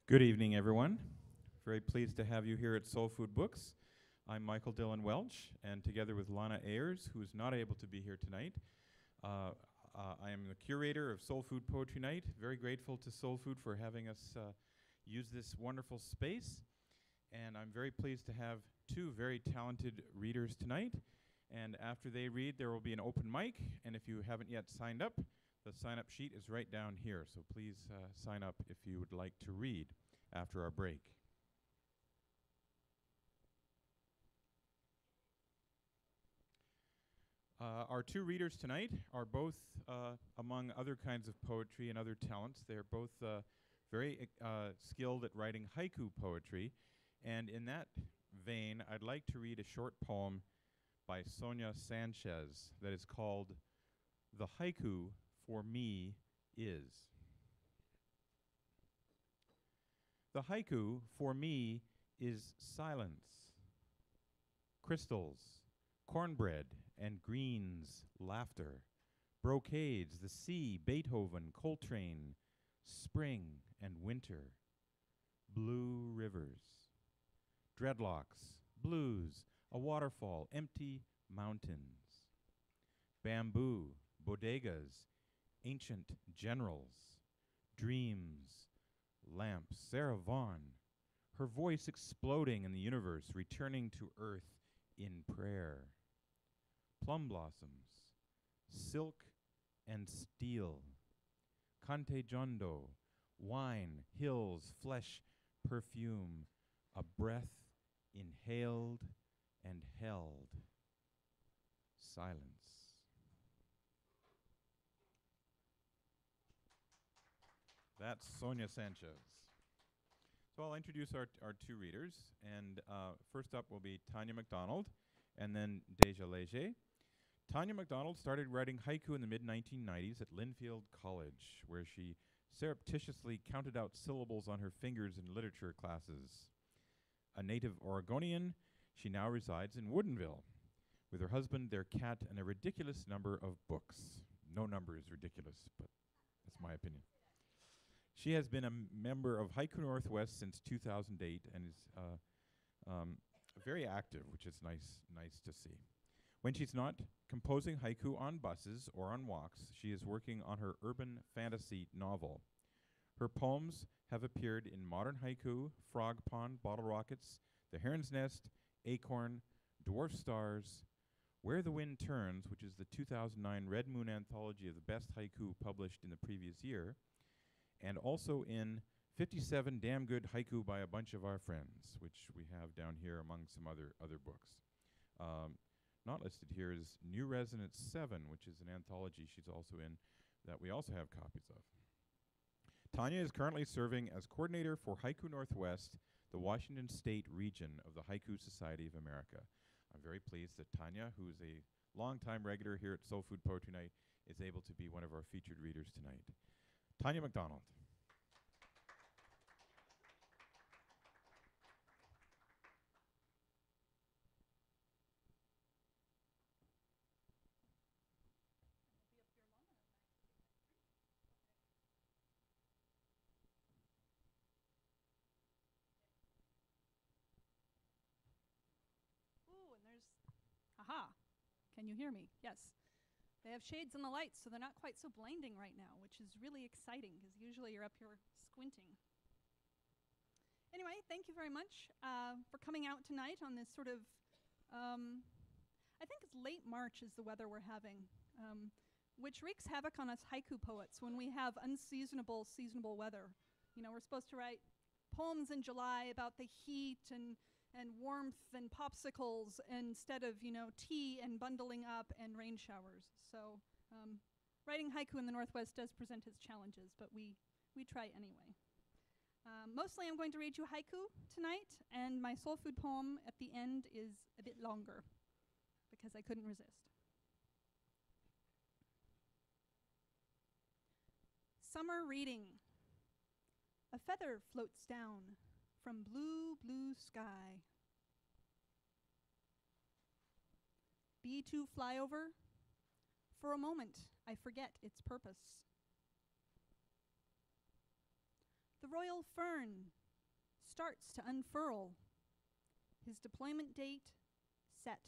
Good evening, everyone. Very pleased to have you here at SoulFood Books. I'm Michael Dillon Welch, and together with Lana Ayers, who is not able to be here tonight, I am the curator of SoulFood Poetry Night. Very grateful to SoulFood for having us use this wonderful space. And I'm very pleased to have two very talented readers tonight. And after they read, there will be an open mic. And if you haven't yet signed up, the sign-up sheet is right down here. So please sign up if you would like to read after our break. Our two readers tonight are both, among other kinds of poetry and other talents, they're both very skilled at writing haiku poetry. And in that vein, I'd like to read a short poem by Sonia Sanchez that is called "The Haiku for Me Is." The haiku for me is silence, crystals, cornbread and greens, laughter, brocades, the sea, Beethoven, Coltrane, spring and winter, blue rivers, dreadlocks, blues, a waterfall, empty mountains, bamboo, bodegas, ancient generals, dreams, lamps, Sarah Vaughan, her voice exploding in the universe, returning to earth in prayer. Plum blossoms, silk and steel, Cante Jondo, wine, hills, flesh, perfume, a breath inhaled and held, silence. That's Sonia Sanchez. So I'll introduce our two readers, and first up will be Tanya MacDonald, and then Deja Leger. Tanya MacDonald started writing haiku in the mid-1990s at Linfield College, where she surreptitiously counted out syllables on her fingers in literature classes. A native Oregonian, she now resides in Woodinville with her husband, their cat, and a ridiculous number of books. No number is ridiculous, but that's my opinion. She has been a member of Haiku Northwest since 2008 and is very active, which is nice to see. When she's not composing haiku on buses or on walks, she is working on her urban fantasy novel. Her poems have appeared in Modern Haiku, Frog Pond, Bottle Rockets, The Heron's Nest, Acorn, Dwarf Stars, Where the Wind Turns, which is the 2009 Red Moon anthology of the best haiku published in the previous year, and also in 57 Damn Good Haiku by a Bunch of Our Friends, which we have down here among some other books. Not listed here is New Resonance 7, which is an anthology she's also in that we also have copies of. Tanya is currently serving as coordinator for Haiku Northwest, the Washington State region of the Haiku Society of America. I'm very pleased that Tanya, who is a longtime regular here at SoulFood Poetry Night, is able to be one of our featured readers tonight. Tanya MacDonald. Ooh, and there's, aha, can you hear me? Yes. They have shades in the lights, so they're not quite so blinding right now, which is really exciting, because usually you're up here squinting. Anyway, thank you very much for coming out tonight on this sort of, I think it's late March is the weather we're having, which wreaks havoc on us haiku poets when we have unseasonable seasonable weather. You know, we're supposed to write poems in July about the heat and warmth and popsicles instead of, you know, tea and bundling up and rain showers. So writing haiku in the Northwest does present its challenges, but we try anyway. Mostly I'm going to read you haiku tonight, and my soul food poem at the end is a bit longer because I couldn't resist. Summer reading. A feather floats down from blue, blue sky. B2 flyover. For a moment, I forget its purpose. The royal fern starts to unfurl. His deployment date set.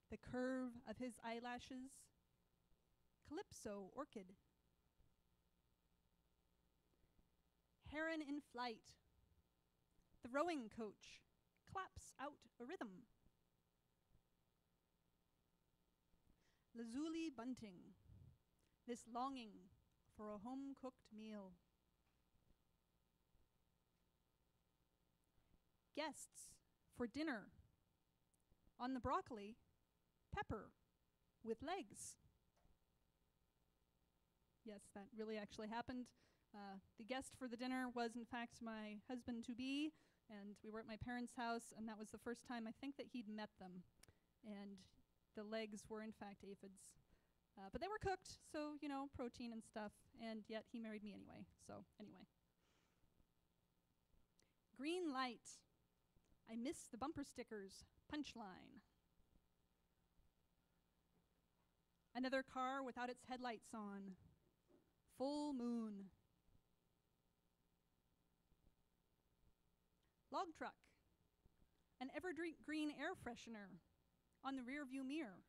The curve of his eyelashes, calypso orchid. Heron in flight. The rowing coach claps out a rhythm. Lazuli bunting, this longing for a home-cooked meal. Guests for dinner. On the broccoli, pepper with legs. Yes, that really actually happened. The guest for the dinner was, in fact, my husband-to-be, and we were at my parents' house, and that was the first time I think that he'd met them. And the legs were, in fact, aphids. But they were cooked, so, you know, protein and stuff, and yet he married me anyway. So, anyway. Green light. I miss the bumper stickers. Punchline. Another car without its headlights on. Full moon. Log truck. An evergreen air freshener on the rear view mirror.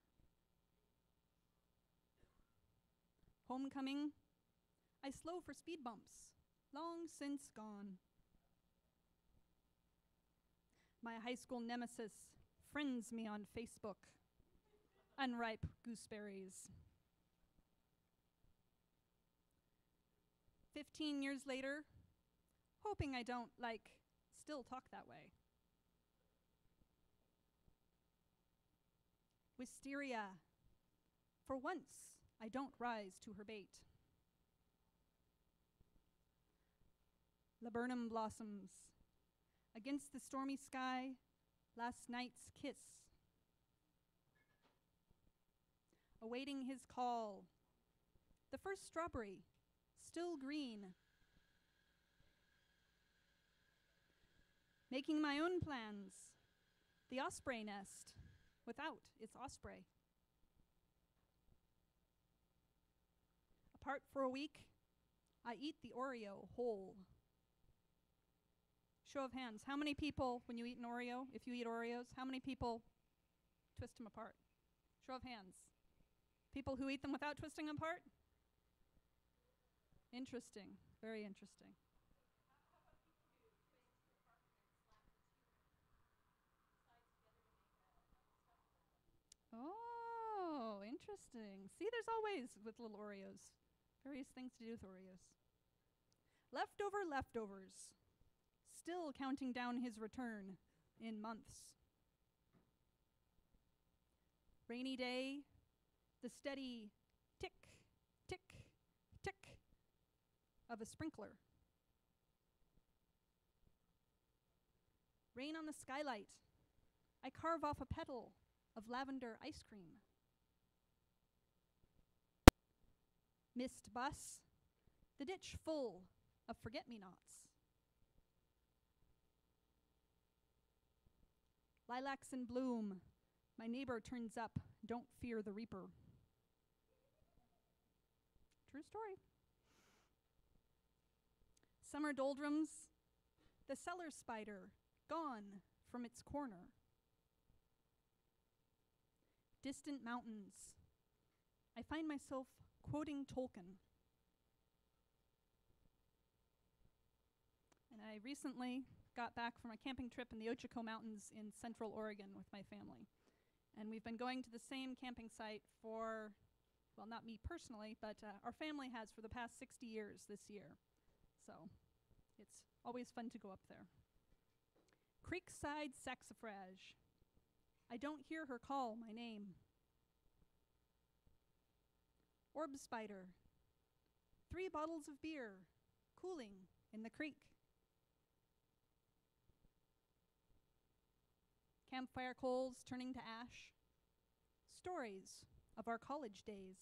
Homecoming. I slow for speed bumps. Long since gone. My high school nemesis friends me on Facebook. Unripe gooseberries. 15 years later, hoping I don't, still talk that way. Wisteria. For once, I don't rise to her bait. Laburnum blossoms. Against the stormy sky, last night's kiss. Awaiting his call. The first strawberry, still green. Making my own plans. The osprey nest, without its osprey. Apart for a week, I eat the Oreo whole. Show of hands, how many people, when you eat an Oreo, if you eat Oreos, how many people twist them apart? Show of hands. People who eat them without twisting them apart? Interesting, very interesting. Oh, interesting. See, there's always with little Oreos. Various things to do with Oreos. Leftover leftovers. Still counting down his return in months. Rainy day. The steady tick, tick, tick of a sprinkler. Rain on the skylight. I carve off a petal of lavender ice cream. Missed bus. The ditch full of forget-me-nots. Lilacs in bloom. My neighbor turns up. Don't fear the reaper. True story. Summer doldrums. The cellar spider, gone from its corner. Distant mountains. I find myself quoting Tolkien. And I recently got back from a camping trip in the Ochiko Mountains in central Oregon with my family. And we've been going to the same camping site for, well, not me personally, but our family has for the past 60 years this year. So it's always fun to go up there. Creekside saxifrage. I don't hear her call my name. Orb spider. 3 bottles of beer, cooling in the creek. Campfire coals turning to ash. Stories of our college days.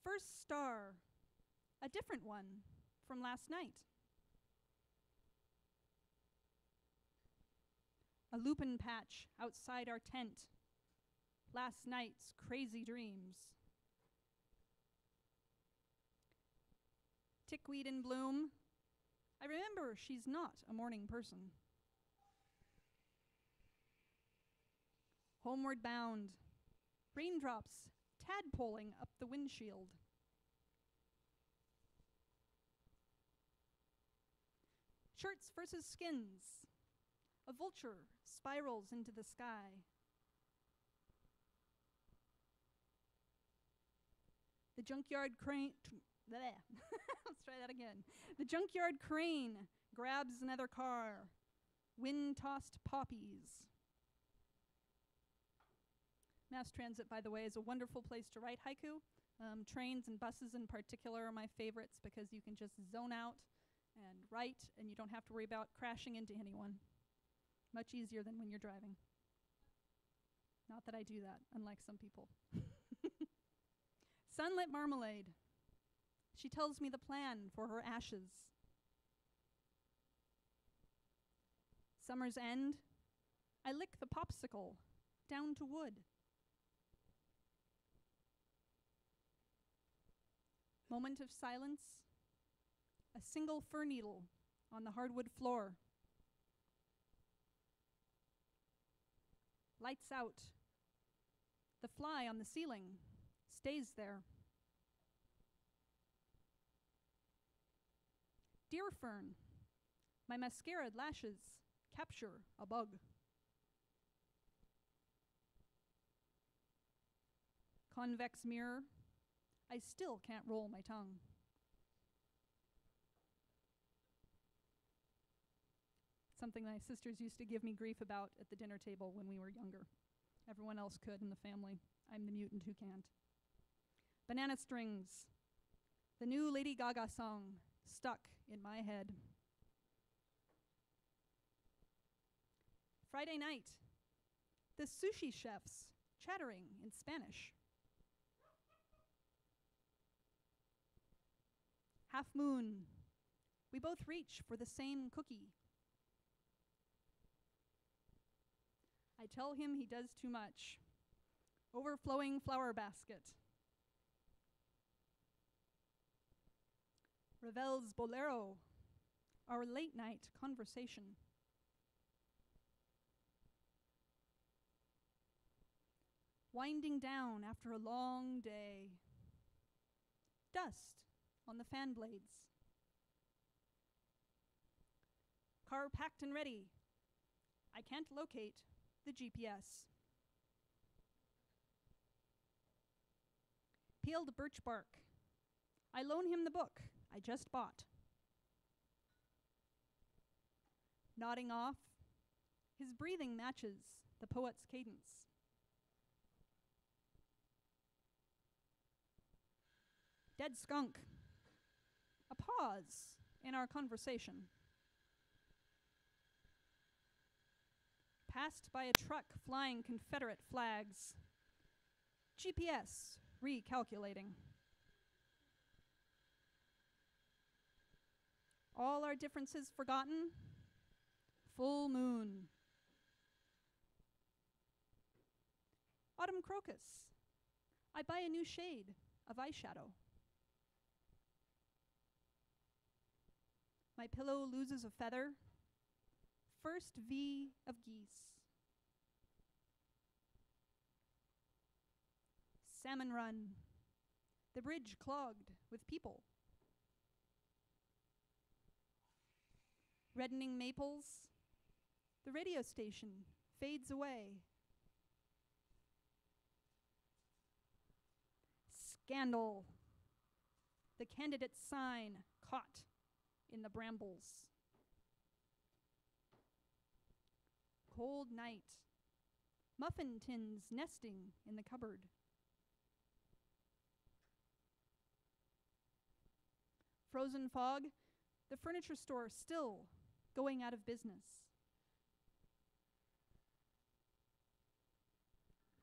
First star, a different one from last night. A lupin patch outside our tent. Last night's crazy dreams. Tickweed in bloom. I remember she's not a morning person. Homeward bound. Raindrops tadpoling up the windshield. Shirts versus skins. A vulture spirals into the sky. The junkyard crane. Let's try that again. The junkyard crane grabs another car. Wind-tossed poppies. Mass transit, by the way, is a wonderful place to write haiku. Trains and buses in particular are my favorites because you can just zone out and write, and you don't have to worry about crashing into anyone. Much easier than when you're driving. Not that I do that, unlike some people. Sunlit marmalade. She tells me the plan for her ashes. Summer's end. I lick the popsicle down to wood. Moment of silence. A single fir needle on the hardwood floor. Lights out. The fly on the ceiling stays there. Deer fern. My mascaraed lashes capture a bug. Convex mirror. I still can't roll my tongue. Something my sisters used to give me grief about at the dinner table when we were younger. Everyone else could in the family. I'm the mutant who can't. Banana strings. The new Lady Gaga song stuck in my head. Friday night. The sushi chefs chattering in Spanish. Half moon. We both reach for the same cookie. I tell him he does too much. Overflowing flower basket. Ravel's Bolero. Our late night conversation. Winding down after a long day. Dust on the fan blades. Car packed and ready. I can't locate the GPS. Peeled birch bark. I loan him the book I just bought. Nodding off, his breathing matches the poet's cadence. Dead skunk. A pause in our conversation. Passed by a truck flying Confederate flags. GPS recalculating. All our differences forgotten. Full moon. Autumn crocus. I buy a new shade of eyeshadow. My pillow loses a feather. First V of geese. Salmon run. The bridge clogged with people. Reddening maples. The radio station fades away. Scandal. The candidate's sign caught in the brambles. Cold night. Muffin tins nesting in the cupboard. Frozen fog. The furniture store still going out of business.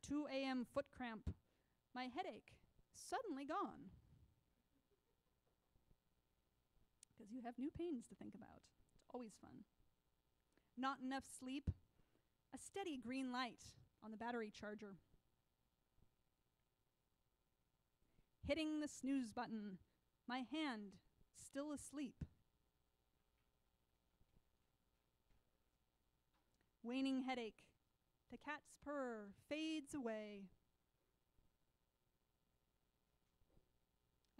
2 a.m. foot cramp. My headache suddenly gone. Because you have new pains to think about. It's always fun. Not enough sleep. A steady green light on the battery charger. Hitting the snooze button. My hand still asleep. Waning headache. The cat's purr fades away.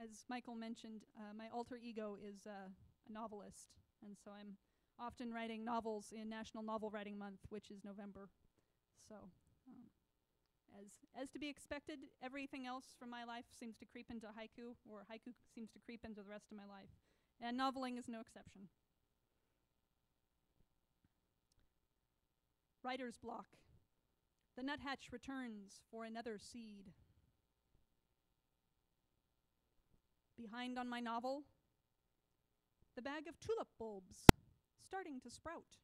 As Michael mentioned, my alter ego is a novelist, and so I'm often writing novels in National Novel Writing Month, which is November. So, as to be expected, everything else from my life seems to creep into haiku, or haiku seems to creep into the rest of my life. And noveling is no exception. Writer's block. The nuthatch returns for another seed. Behind on my novel, the bag of tulip bulbs starting to sprout.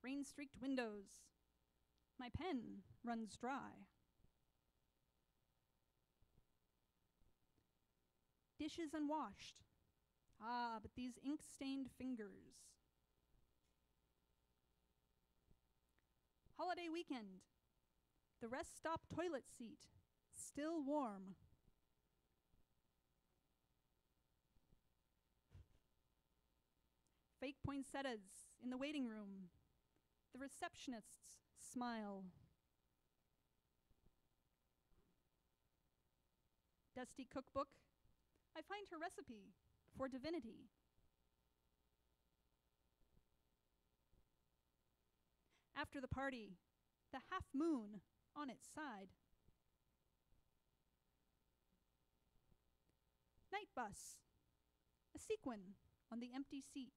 Rain-streaked windows. My pen runs dry. Dishes unwashed. Ah, but these ink-stained fingers. Holiday weekend. The rest stop toilet seat, still warm. Fake poinsettias in the waiting room. The receptionists smile. Dusty cookbook. I find her recipe for divinity. After the party, the half moon on its side. Night bus. A sequin on the empty seat.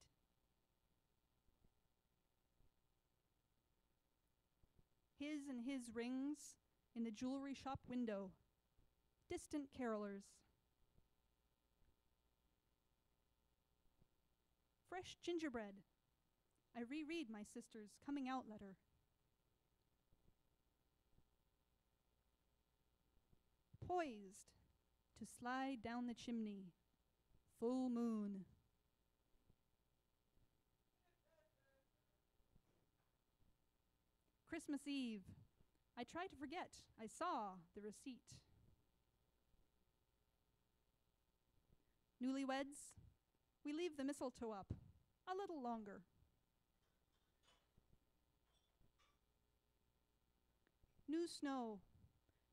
His and his rings in the jewelry shop window. Distant carolers. Fresh gingerbread. I reread my sister's coming out letter. Poised to slide down the chimney. Full moon. Christmas Eve. I try to forget. I saw the receipt. Newlyweds. We leave the mistletoe up a little longer. New snow.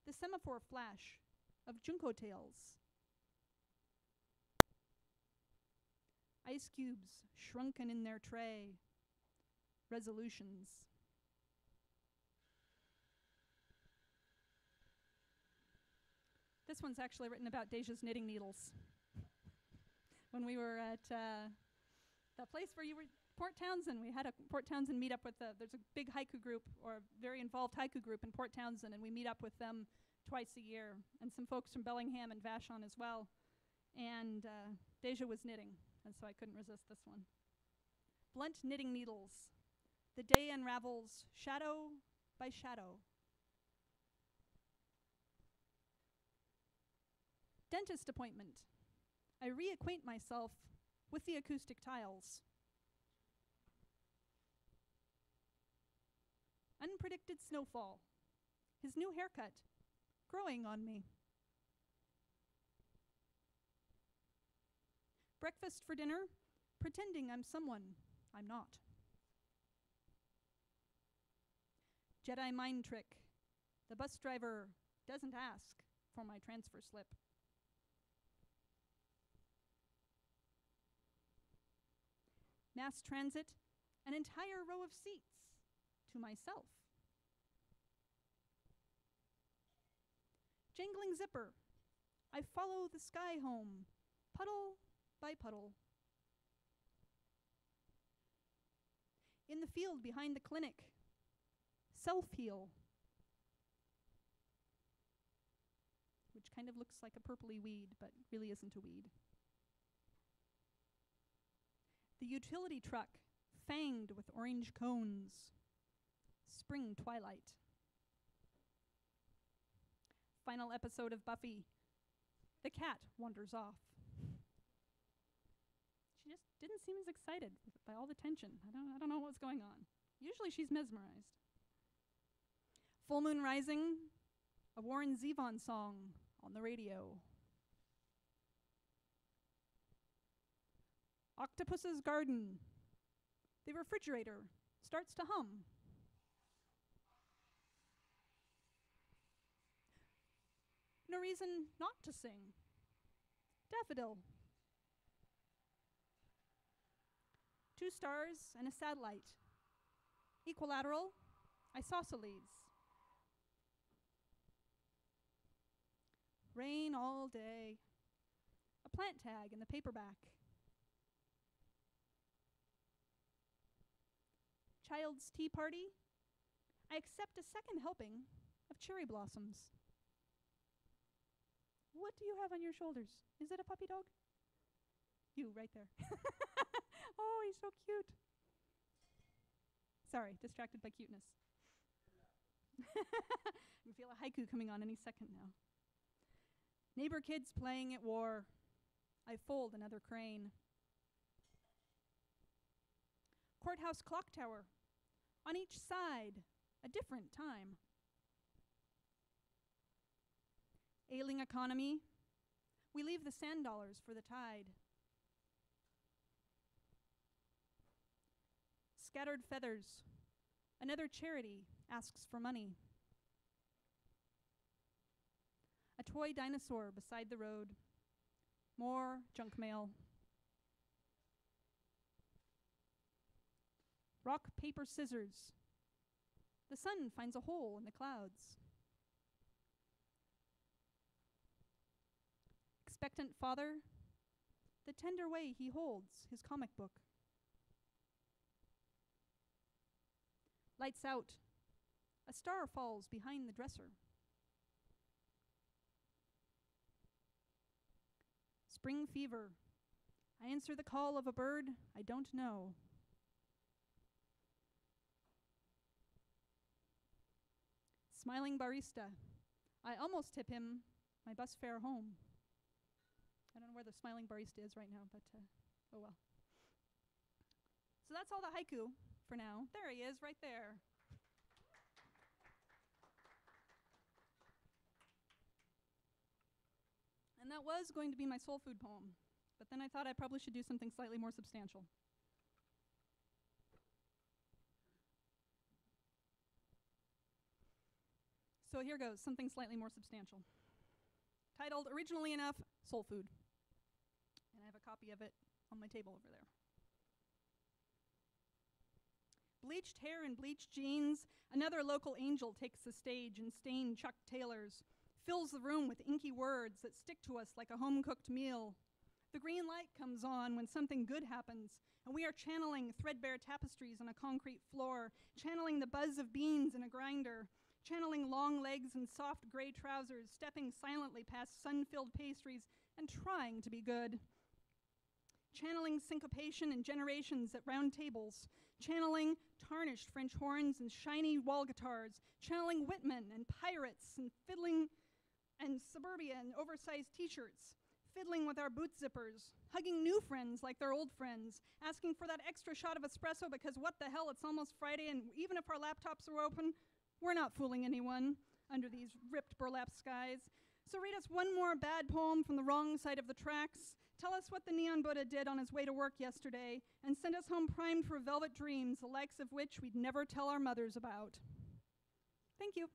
The semaphore flash of junco tails. Ice cubes shrunken in their tray. Resolutions. This one's actually written about Deja's knitting needles. When we were at the place where you were, Port Townsend, we had a Port Townsend meetup with there's a big haiku group, or a very involved haiku group in Port Townsend, and we meet up with them twice a year, and some folks from Bellingham and Vashon as well. And Deja was knitting, and so I couldn't resist this one. Blunt knitting needles. The day unravels shadow by shadow. Dentist appointment. I reacquaint myself with the acoustic tiles. Unpredicted snowfall. His new haircut growing on me. Breakfast for dinner, pretending I'm someone I'm not. Jedi mind trick. The bus driver doesn't ask for my transfer slip. Mass transit, an entire row of seats to myself. Jangling zipper. I follow the sky home, puddle by puddle. In the field behind the clinic, self-heal, which kind of looks like a purpley weed, but really isn't a weed. The utility truck, fanged with orange cones. Spring twilight. Final episode of Buffy. The cat wanders off. She just didn't seem as excited by all the tension. I don't know what's going on. Usually she's mesmerized. Full moon rising, a Warren Zevon song on the radio. Octopus's garden. The refrigerator starts to hum. No reason not to sing. Daffodil. 2 stars and a satellite. Equilateral, isosceles. Rain all day. A plant tag in the paperback. Child's tea party. I accept a second helping of cherry blossoms. What do you have on your shoulders? Is it a puppy dog? You, right there. Oh, he's so cute. Sorry, distracted by cuteness. I feel a haiku coming on any second now. Neighbor kids playing at war. I fold another crane. Courthouse clock tower. On each side, a different time. Ailing economy. We leave the sand dollars for the tide. Scattered feathers. Another charity asks for money. A toy dinosaur beside the road. More junk mail. Rock, paper, scissors. The sun finds a hole in the clouds. Expectant father. The tender way he holds his comic book. Lights out. A star falls behind the dresser. Spring fever. I answer the call of a bird I don't know. Smiling barista. I almost tip him my bus fare home. I don't know where the smiling barista is right now, but oh well. So that's all the haiku for now. There he is, right there. And that was going to be my soul food poem, but then I thought I probably should do something slightly more substantial. So here goes, something slightly more substantial. Titled, originally enough, Soul Food. And I have a copy of it on my table over there. Bleached hair and bleached jeans, another local angel takes the stage in stained Chuck Taylors, fills the room with inky words that stick to us like a home-cooked meal. The green light comes on when something good happens, and we are channeling threadbare tapestries on a concrete floor, channeling the buzz of beans in a grinder, channeling long legs and soft gray trousers, stepping silently past sun-filled pastries, and trying to be good. Channeling syncopation and generations at round tables, channeling tarnished French horns and shiny wall guitars, channeling Whitman and pirates and fiddling and suburbia and oversized t-shirts, fiddling with our boot zippers, hugging new friends like their old friends, asking for that extra shot of espresso because what the hell, it's almost Friday, and even if our laptops are open, we're not fooling anyone under these ripped burlap skies. So read us one more bad poem from the wrong side of the tracks, tell us what the Neon Buddha did on his way to work yesterday, and send us home primed for velvet dreams, the likes of which we'd never tell our mothers about. Thank you.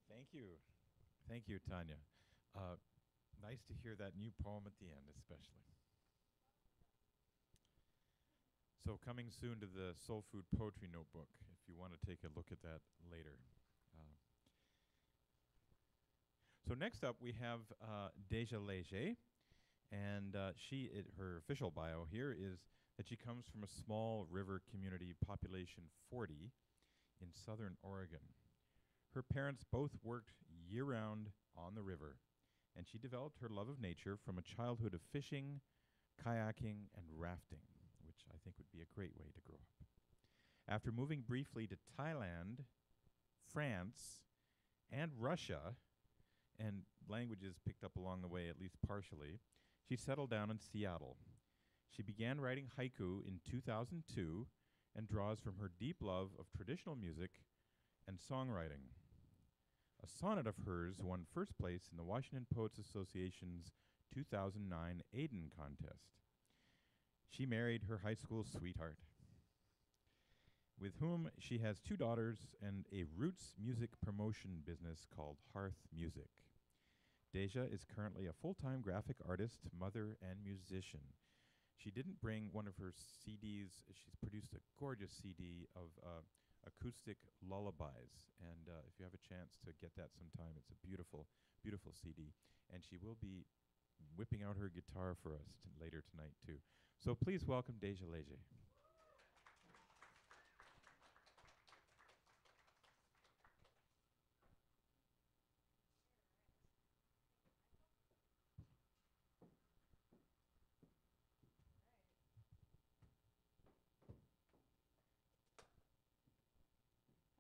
Thank you. Thank you, Tanya. Nice to hear that new poem at the end, especially. So coming soon to the Soul Food Poetry Notebook, if you want to take a look at that later. So next up, we have Deja Leger, and her official bio here is that she comes from a small river community, population 40, in southern Oregon. Her parents both worked year-round on the river, and she developed her love of nature from a childhood of fishing, kayaking, and rafting, which I think would be a great way to grow up. After moving briefly to Thailand, France, and Russia, and languages picked up along the way, at least partially, she settled down in Seattle. She began writing haiku in 2002 and draws from her deep love of traditional music and songwriting. A sonnet of hers won first place in the Washington Poets Association's 2009 Aiden contest. She married her high school sweetheart, with whom she has 2 daughters and a roots music promotion business called Hearth Music. Deja is currently a full-time graphic artist, mother, and musician. She didn't bring one of her CDs. She's produced a gorgeous CD of acoustic lullabies, and if you have a chance to get that sometime, it's a beautiful, beautiful CD. And she will be whipping out her guitar for us later tonight, too. So please welcome Deja Leger.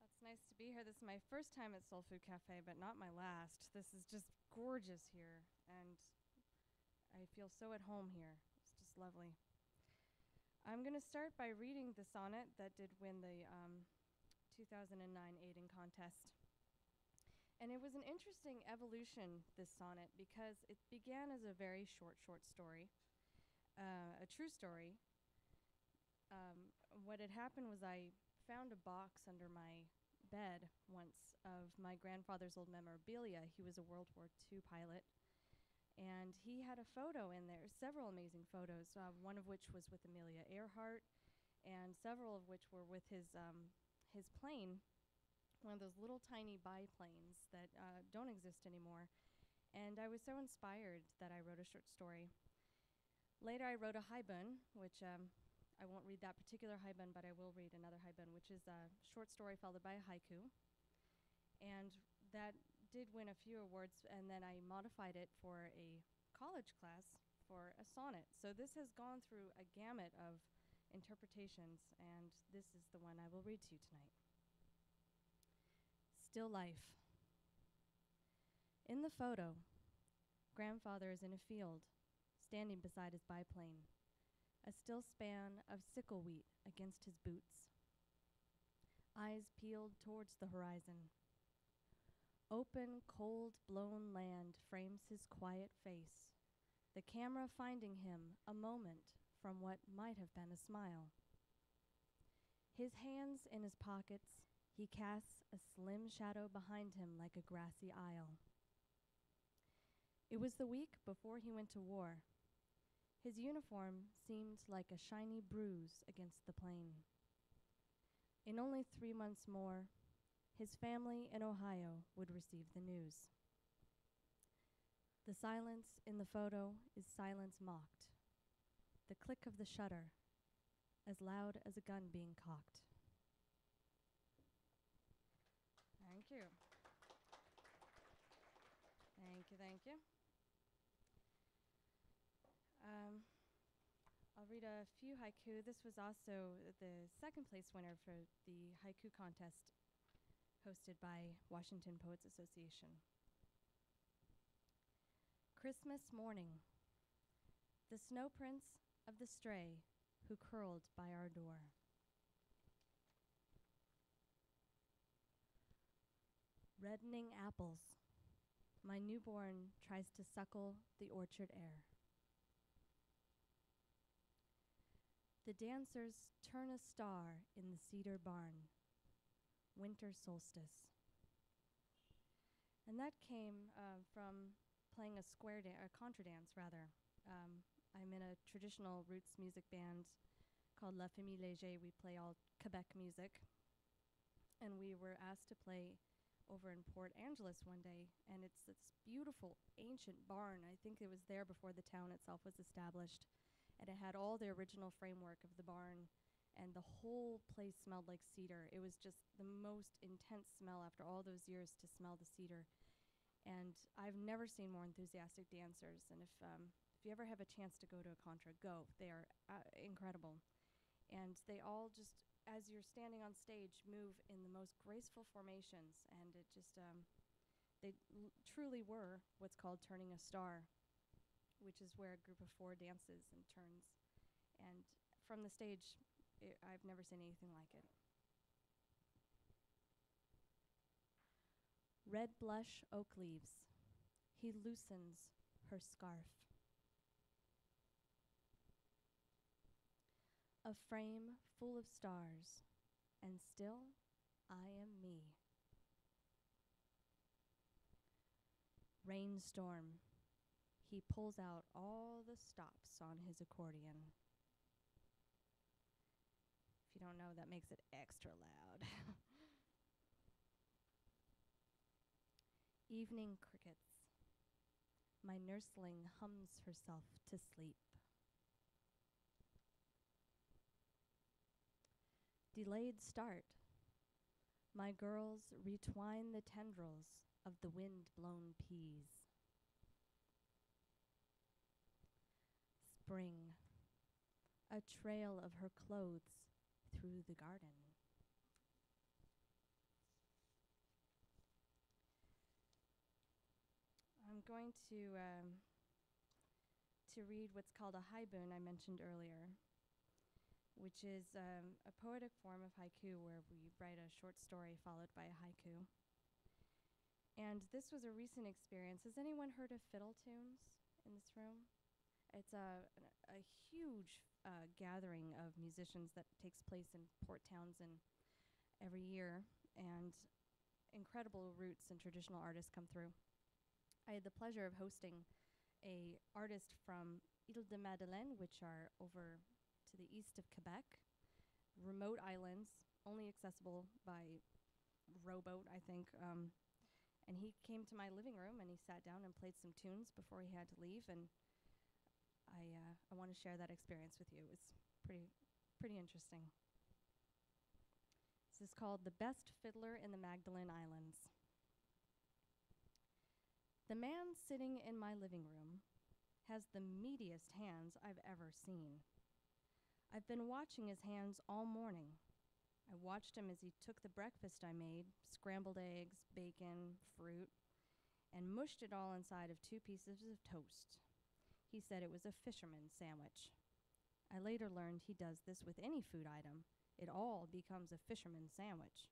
It's nice to be here. This is my first time at SoulFood Cafe, but not my last. This is just gorgeous here, and I feel so at home here. It's just lovely. I'm going to start by reading the sonnet that did win the 2009 Aiden contest. And it was an interesting evolution, this sonnet, because it began as a very short story, a true story. What had happened was I found a box under my bed once of my grandfather's old memorabilia. He was a World War II pilot, and he had a photo in there, several amazing photos, one of which was with Amelia Earhart, and several of which were with his plane, one of those little tiny biplanes that don't exist anymore. And I was so inspired that I wrote a short story. Later I wrote a haibun, which I won't read that particular haibun, but I will read another haibun, which is a short story followed by a haiku. And that did win a few awards, and then I modified it for a college class for a sonnet. So this has gone through a gamut of interpretations, and this is the one I will read to you tonight. Still life. In the photo, grandfather is in a field, standing beside his biplane, a still span of sickle wheat against his boots. Eyes peeled towards the horizon. Open, cold-blown land frames his quiet face, the camera finding him a moment from what might have been a smile. His hands in his pockets, he casts a slim shadow behind him like a grassy aisle. It was the week before he went to war. His uniform seemed like a shiny bruise against the plain. In only 3 months more, his family in Ohio would receive the news. The silence in the photo is silence mocked. The click of the shutter, as loud as a gun being cocked. Thank you. Thank you, thank you. I'll read a few haiku. This was also the second place winner for the haiku contest hosted by Washington Poets Association. Christmas morning, the snow prints of the stray who curled by our door. Reddening apples, my newborn tries to suckle the orchard air. The dancers turn a star in the cedar barn. Winter solstice. And that came from playing a contra dance, rather. I'm in a traditional roots music band called La Famille Léger. We play all Quebec music. And we were asked to play over in Port Angeles one day, and it's this beautiful ancient barn. I think it was there before the town itself was established. And it had all the original framework of the barn, and the whole place smelled like cedar. It was just the most intense smell after all those years to smell the cedar. And I've never seen more enthusiastic dancers. And if you ever have a chance to go to a contra, go. They are incredible. And they all just, as you're standing on stage, move in the most graceful formations. And it just, they truly were what's called turning a star, which is where a group of 4 dances and turns. And from the stage, I've never seen anything like it. Red blush oak leaves. He loosens her scarf. A frame full of stars, and still I am me. Rainstorm. He pulls out all the stops on his accordion. If you don't know, that makes it extra loud. Evening crickets. My nursling hums herself to sleep. Delayed start. My girls retwine the tendrils of the wind-blown peas. Spring. A trail of her clothes through the garden. I'm going to read what's called a haibun I mentioned earlier, which is a poetic form of haiku where we write a short story followed by a haiku. And this was a recent experience. Has anyone heard of fiddle tunes in this room? It's a huge gathering of musicians that takes place in Port Townsend every year, and incredible roots and traditional artists come through. I had the pleasure of hosting a artist from Île de Madeleine, which are over to the east of Quebec, remote islands, only accessible by rowboat, I think. And he came to my living room and he sat down and played some tunes before he had to leave, and I want to share that experience with you. It was pretty interesting. This is called The Best Fiddler in the Magdalene Islands. The man sitting in my living room has the meatiest hands I've ever seen. I've been watching his hands all morning. I watched him as he took the breakfast I made, scrambled eggs, bacon, fruit, and mushed it all inside of 2 pieces of toast. He said it was a fisherman's sandwich. I later learned he does this with any food item. It all becomes a fisherman's sandwich.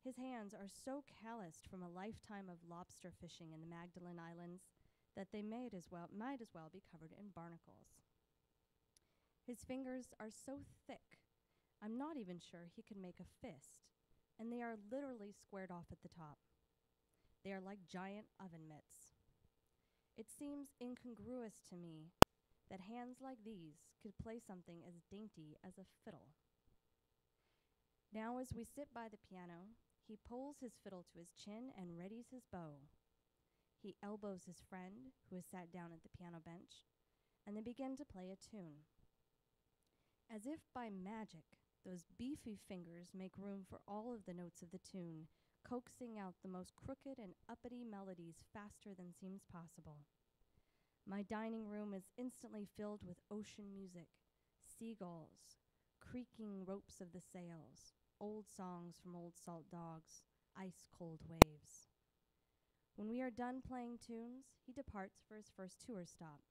His hands are so calloused from a lifetime of lobster fishing in the Magdalene Islands that they might as well be covered in barnacles. His fingers are so thick, I'm not even sure he could make a fist, and they are literally squared off at the top. They are like giant oven mitts. It seems incongruous to me that hands like these could play something as dainty as a fiddle. Now, as we sit by the piano, he pulls his fiddle to his chin and readies his bow. He elbows his friend, who has sat down at the piano bench, and they begin to play a tune. As if by magic, those beefy fingers make room for all of the notes of the tune, coaxing out the most crooked and uppity melodies faster than seems possible. My dining room is instantly filled with ocean music, seagulls, creaking ropes of the sails, old songs from Old Salt Dogs, ice-cold waves. When we are done playing tunes, he departs for his first tour stop,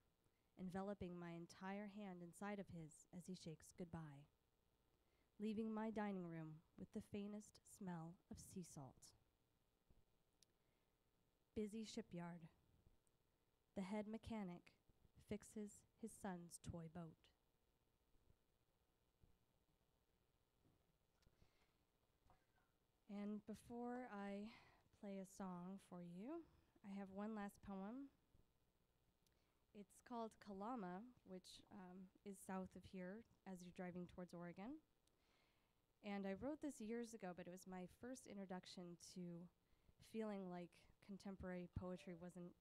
enveloping my entire hand inside of his as he shakes goodbye, leaving my dining room with the faintest smell of sea salt. Busy shipyard. The head mechanic fixes his son's toy boat. And before I play a song for you, I have one last poem. It's called Kalama, which is south of here as you're driving towards Oregon. And I wrote this years ago, but it was my first introduction to feeling like contemporary poetry wasn't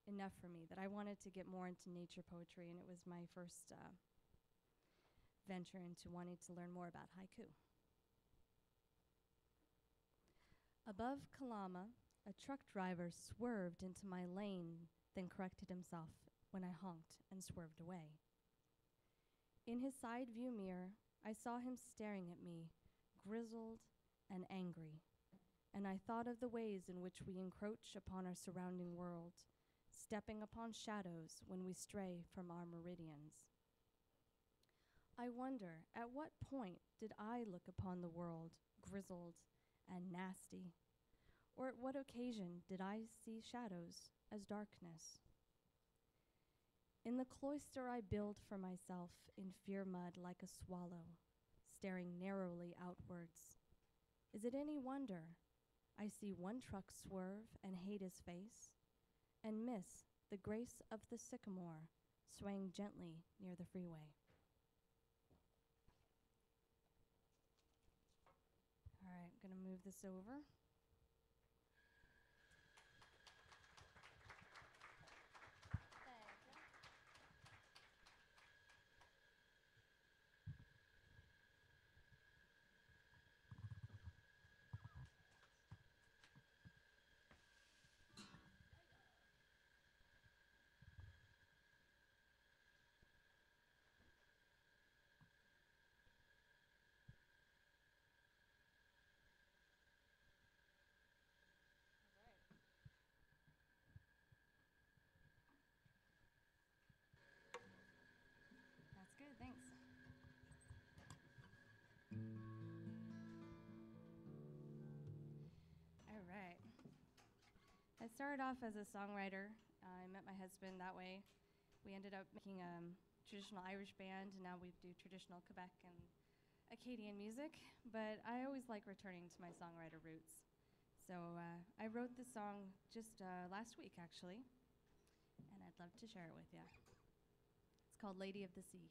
enough for me, that I wanted to get more into nature poetry, and it was my first venture into wanting to learn more about haiku. Above Kalama, a truck driver swerved into my lane, then corrected himself when I honked and swerved away. In his side view mirror, I saw him staring at me, grizzled and angry, and I thought of the ways in which we encroach upon our surrounding world, stepping upon shadows when we stray from our meridians. I wonder, at what point did I look upon the world grizzled and nasty? Or at what occasion did I see shadows as darkness? In the cloister I build for myself in fear mud like a swallow, staring narrowly outwards. Is it any wonder I see one truck swerve and hate his face, and miss the grace of the sycamore swaying gently near the freeway? All right, I'm going to move this over. That's good, thanks. All right. I started off as a songwriter. I met my husband that way. We ended up making a traditional Irish band, and now we do traditional Quebec and Acadian music. But I always like returning to my songwriter roots. So I wrote this song just last week, actually, and I'd love to share it with you. It's called Lady of the Sea.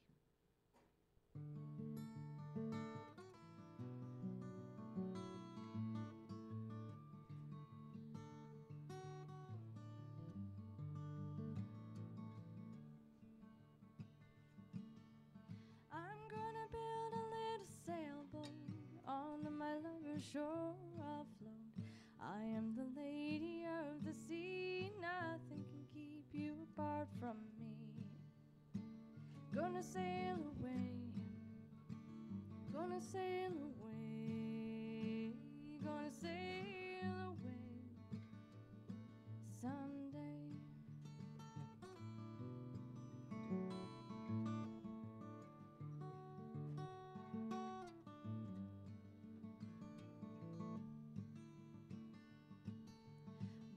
I'm gonna build a little sailboat on my lover's shore I'll float. I am the lady of the sea, nothing can keep you apart from me. Gonna sail away, gonna sail away, gonna sail away someday.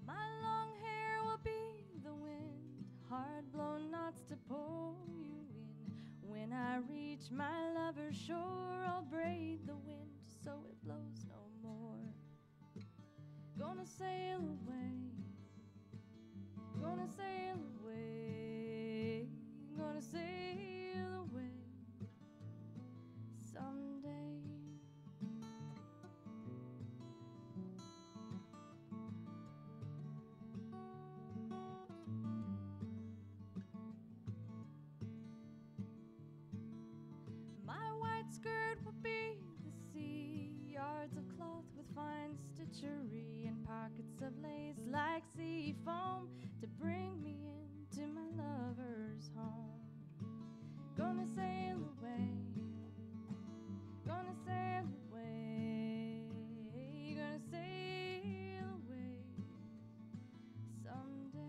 My long hair will be the wind, hard blown knots to pull you in. When I reach my lover's shore, I'll braid the wind so it blows no more. Gonna sail away, gonna sail away, gonna sail away someday. My white skirt will be the sea, yards of cloth with fine stitchery, and pockets of lace like sea foam to bring me into my lover's home. Gonna sail away, gonna sail away, gonna sail away someday.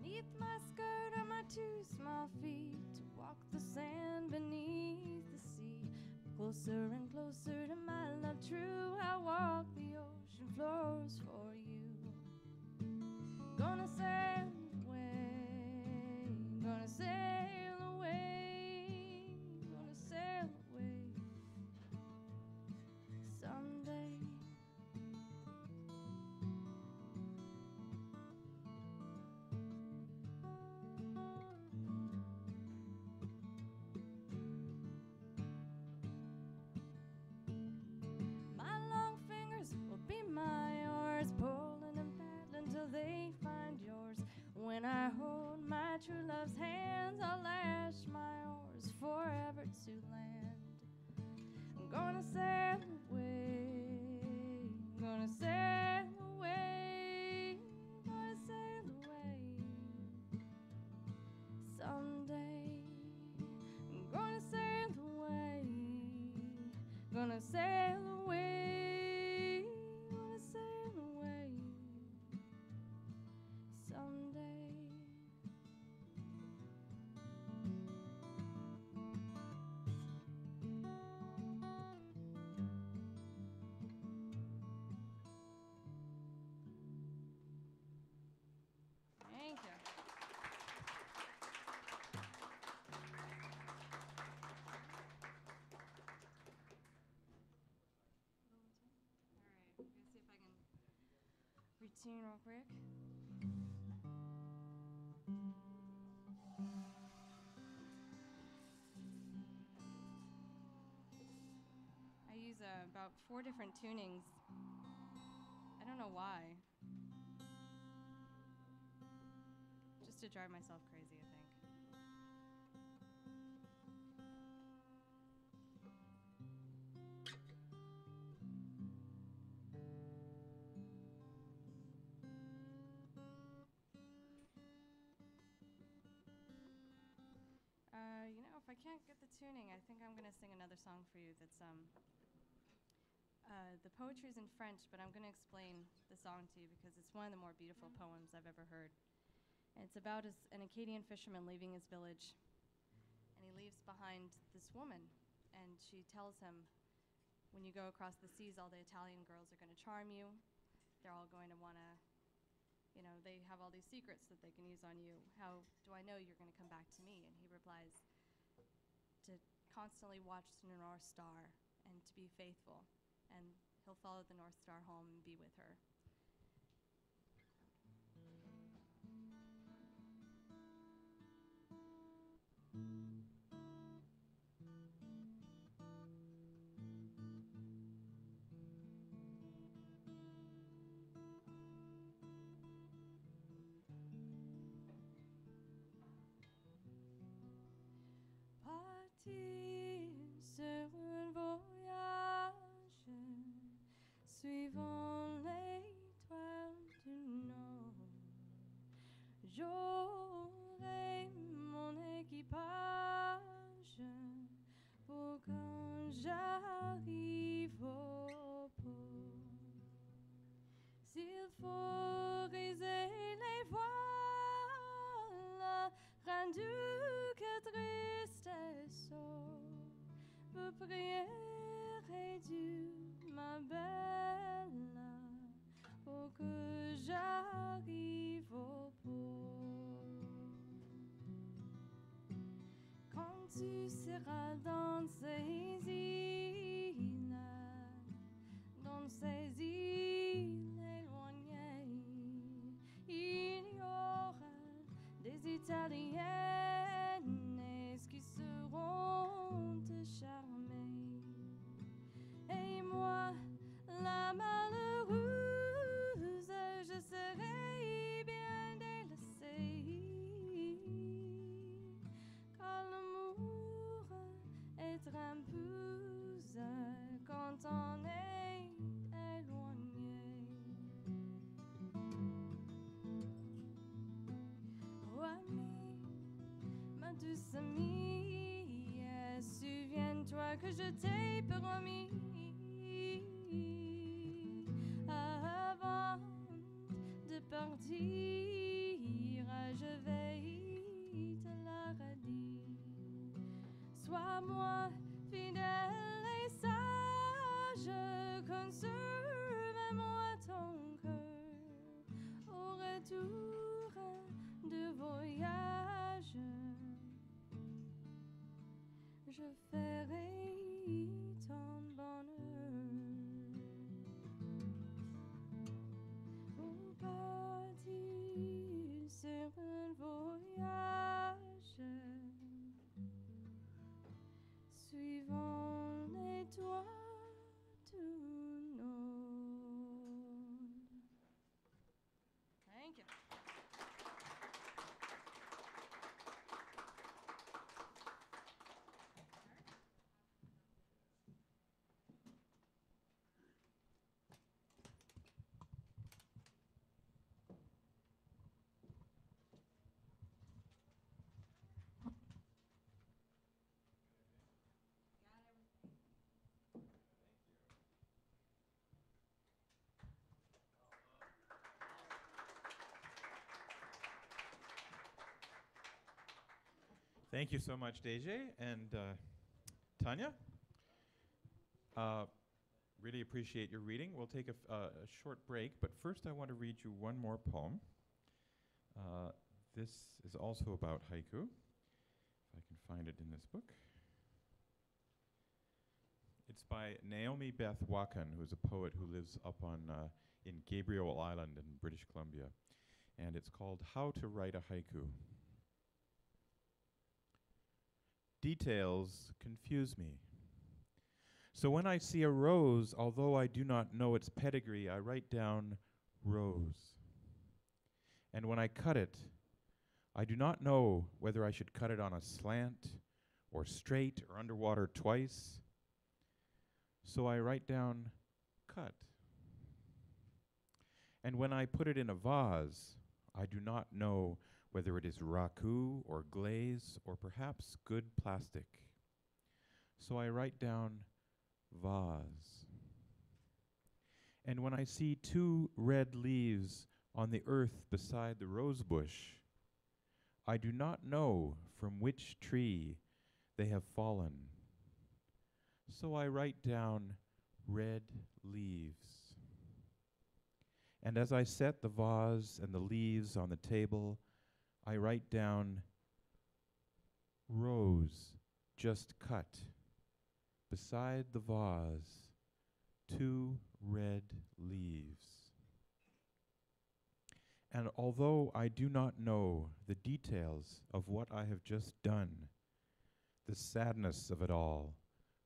Beneath my skirt are my two small feet to walk the sand beneath the sea. Closer and closer to my love true, I walk the ocean floors for you. Gonna sail away, gonna sail away, gonna sail away someday. My long fingers will be my oars, pulling and paddling till they find yours. When I hold my true love's hands, I'll lash my oars forever to land. I'm gonna sail away, gonna sail away, gonna sail away someday. wanna sail away, wanna sail away someday. Thank you. All right, I'm gonna see if I can retune real quick. I use about 4 different tunings. I don't know why. Just to drive myself crazy, I think. If I can't get the tuning, I think I'm going to sing another song for you that's the poetry's in French, but I'm going to explain the song to you because it's one of the more beautiful poems I've ever heard. And it's about an Acadian fisherman leaving his village, and he leaves behind this woman, and she tells him, when you go across the seas, all the Italian girls are going to charm you. They're all going to want to, they have all these secrets that they can use on you. How do I know you're going to come back to me? And he replies, to constantly watch the North Star and to be faithful. And he'll follow the North Star home and be with her. Partir sur un voyage, suivant l'étoile du nord. J'aurai mon équipage pour quand j'arrive au port. S'il faut raiser les voiles, rendu que tristesse, peu prierai Dieu, ma belle, pour que j'arrive au port. Quand tu seras dans ces îles éloignées, il y aura des Italiennes qui seront te charmer. Et moi, la malheureuse, je serai bien délaissée, car l'amour est trampeuse quand on est éloigné. Oh amie, ma douce amie, souviens-toi que je t'ai promis, avant de partir, je vais te la redire. Sois-moi fidèle et sage, conserve-moi ton cœur au retour de voyage. Je ferai ton bonheur. Pour partir sur un voyage, suivant l'étoile du nord. Thank you. Thank you so much, Deje and Tanya. Really appreciate your reading. We'll take a short break, but first I want to read you one more poem. This is also about haiku, if I can find it in this book. It's by Naomi Beth Wakan, who's a poet who lives up on in Gabriel Island in British Columbia. And it's called How to Write a Haiku. Details confuse me. So when I see a rose, although I do not know its pedigree, I write down rose. And when I cut it, I do not know whether I should cut it on a slant or straight or underwater twice. So I write down cut. And when I put it in a vase, I do not know whether it is raku or glaze or perhaps good plastic. So I write down vase. And when I see 2 red leaves on the earth beside the rose bush, I do not know from which tree they have fallen. So I write down red leaves. And as I set the vase and the leaves on the table, I write down rose just cut. Beside the vase, 2 red leaves. And although I do not know the details of what I have just done, the sadness of it all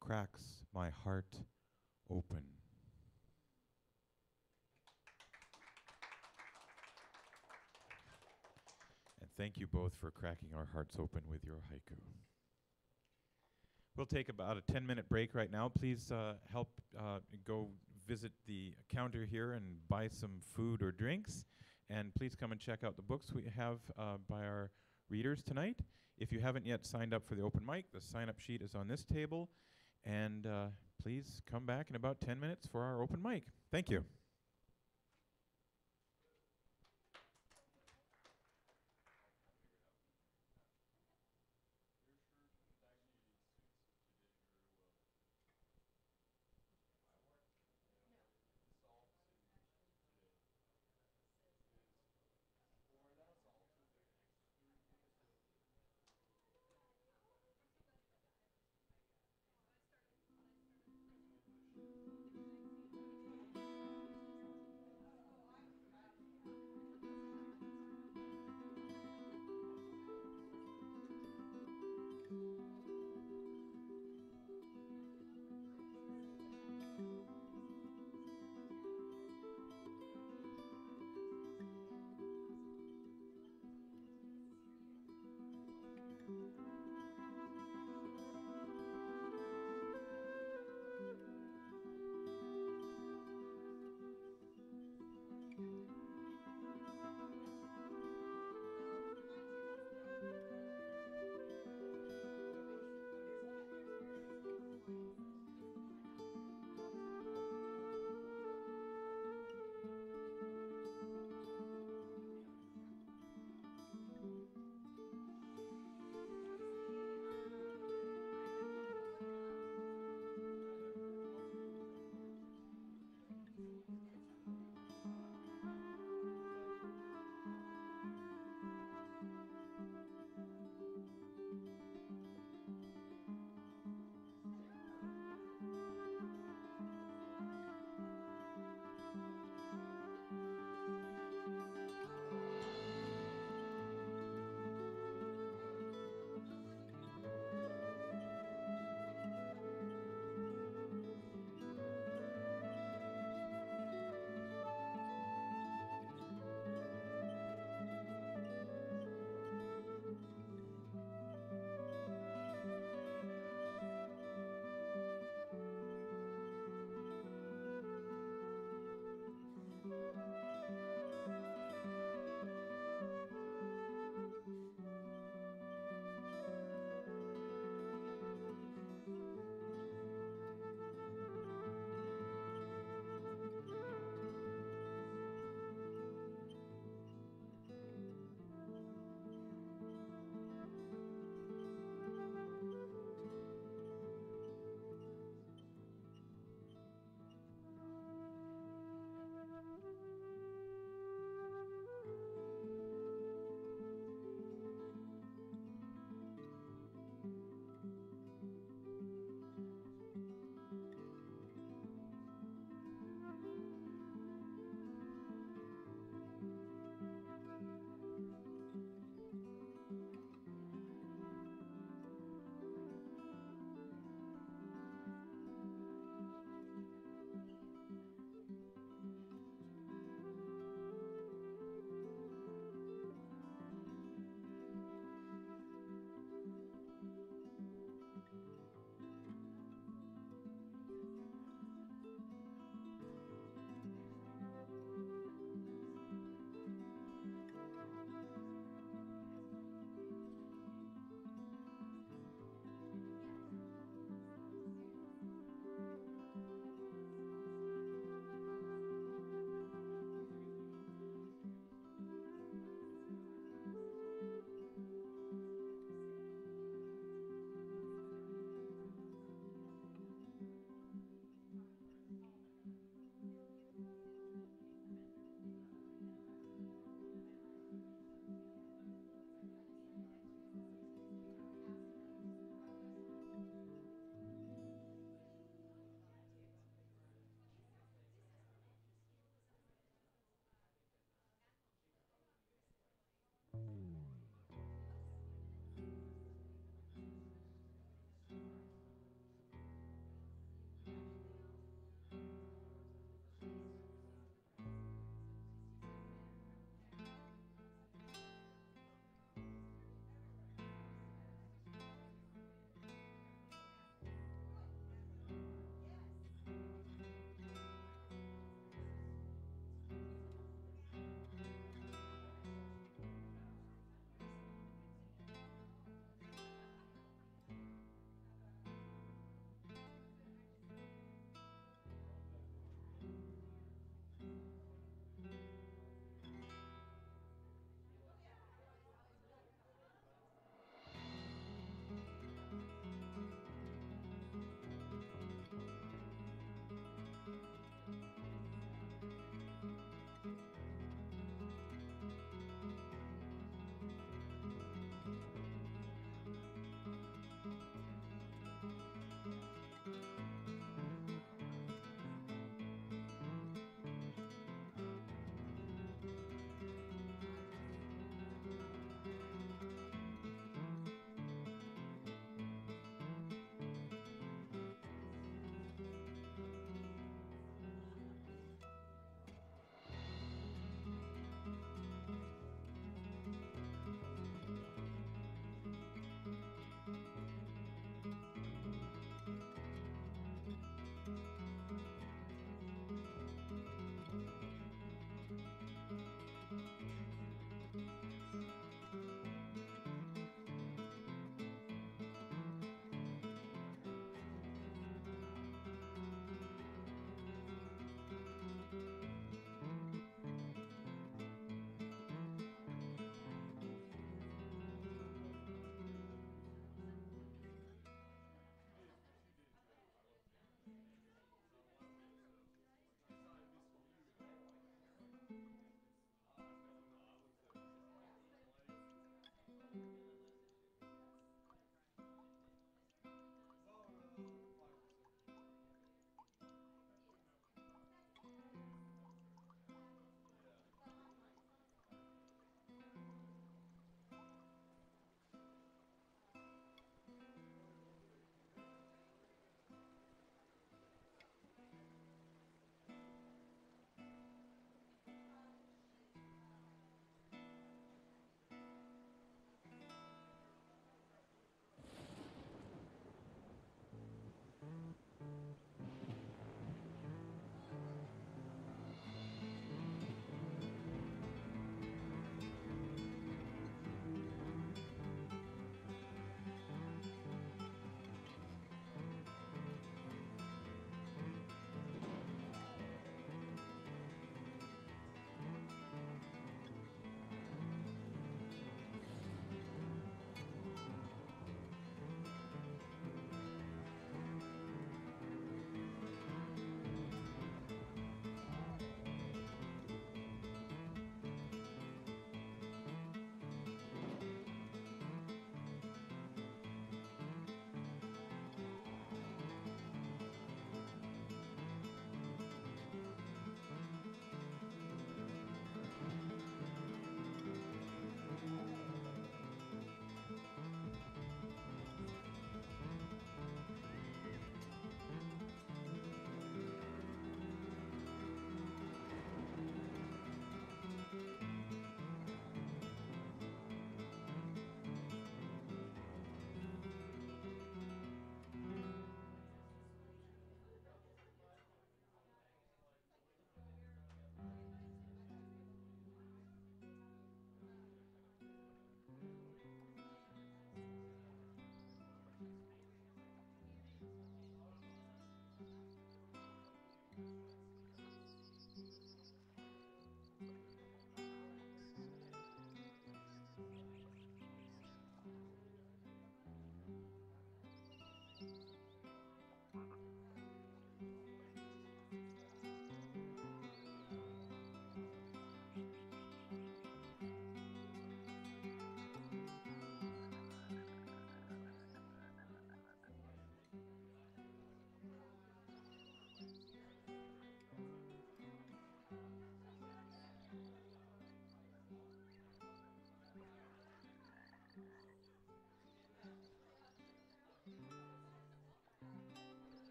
cracks my heart open. And thank you both for cracking our hearts open with your haiku. We'll take about a 10-minute break right now. Please help go visit the counter here and buy some food or drinks. And please come and check out the books we have by our readers tonight. If you haven't yet signed up for the open mic, the sign-up sheet is on this table. And please come back in about 10 minutes for our open mic. Thank you.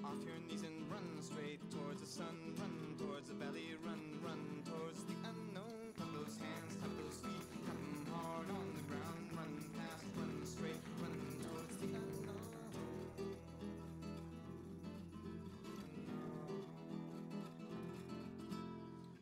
off your knees and run straight towards the sun. Run towards the valley, run, run towards the unknown. Clap those hands, clap those feet, clap them hard on the ground. Run fast, run straight, run towards the unknown.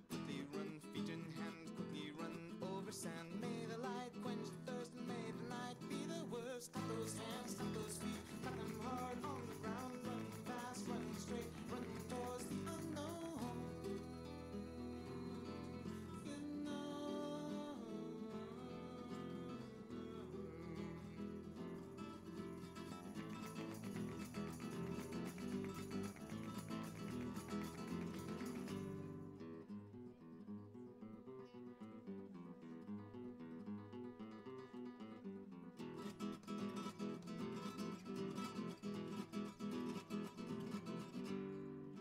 Quickly run, feet in hand, quickly run over sand. May the light quench the thirst and may the night be the worst. Clap those hands, clap those feet, clap them hard on the ground. Run fast, run straight, run towards the unknown.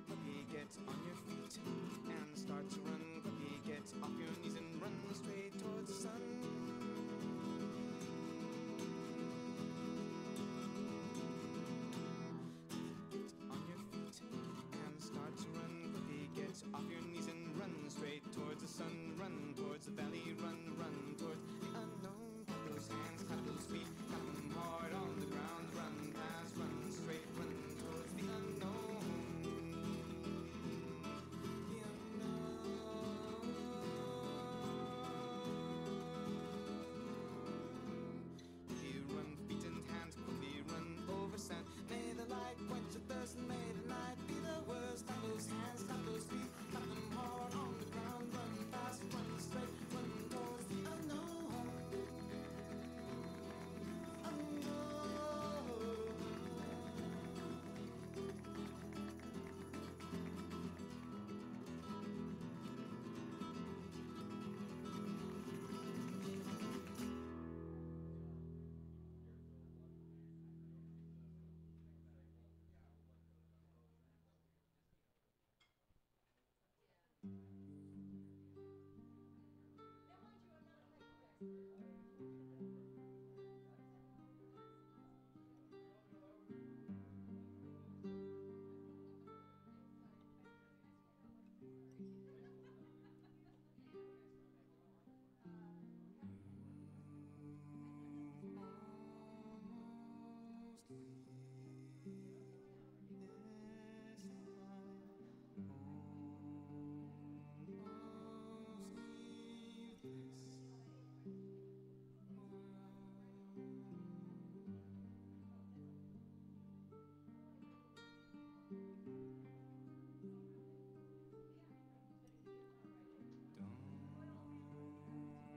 Quickly get on your feet and start to run. Quickly get off your knees and run straight towards the sun. Get on your feet and start to run. Quickly get off your knees and run straight towards the sun. Run towards the valley, run, run towards the unknown. Clap those hands, clap those feet, clap them hard on the ground. Run fast, run straight, run towards the unknown. The unknown. Quickly run, feet and hands, quickly run over sand. May the light quench the thirst and may the night be the worst. Clap those hands, clap those feet, clap them hard on the ground. Run fast, run straight, run towards the unknown.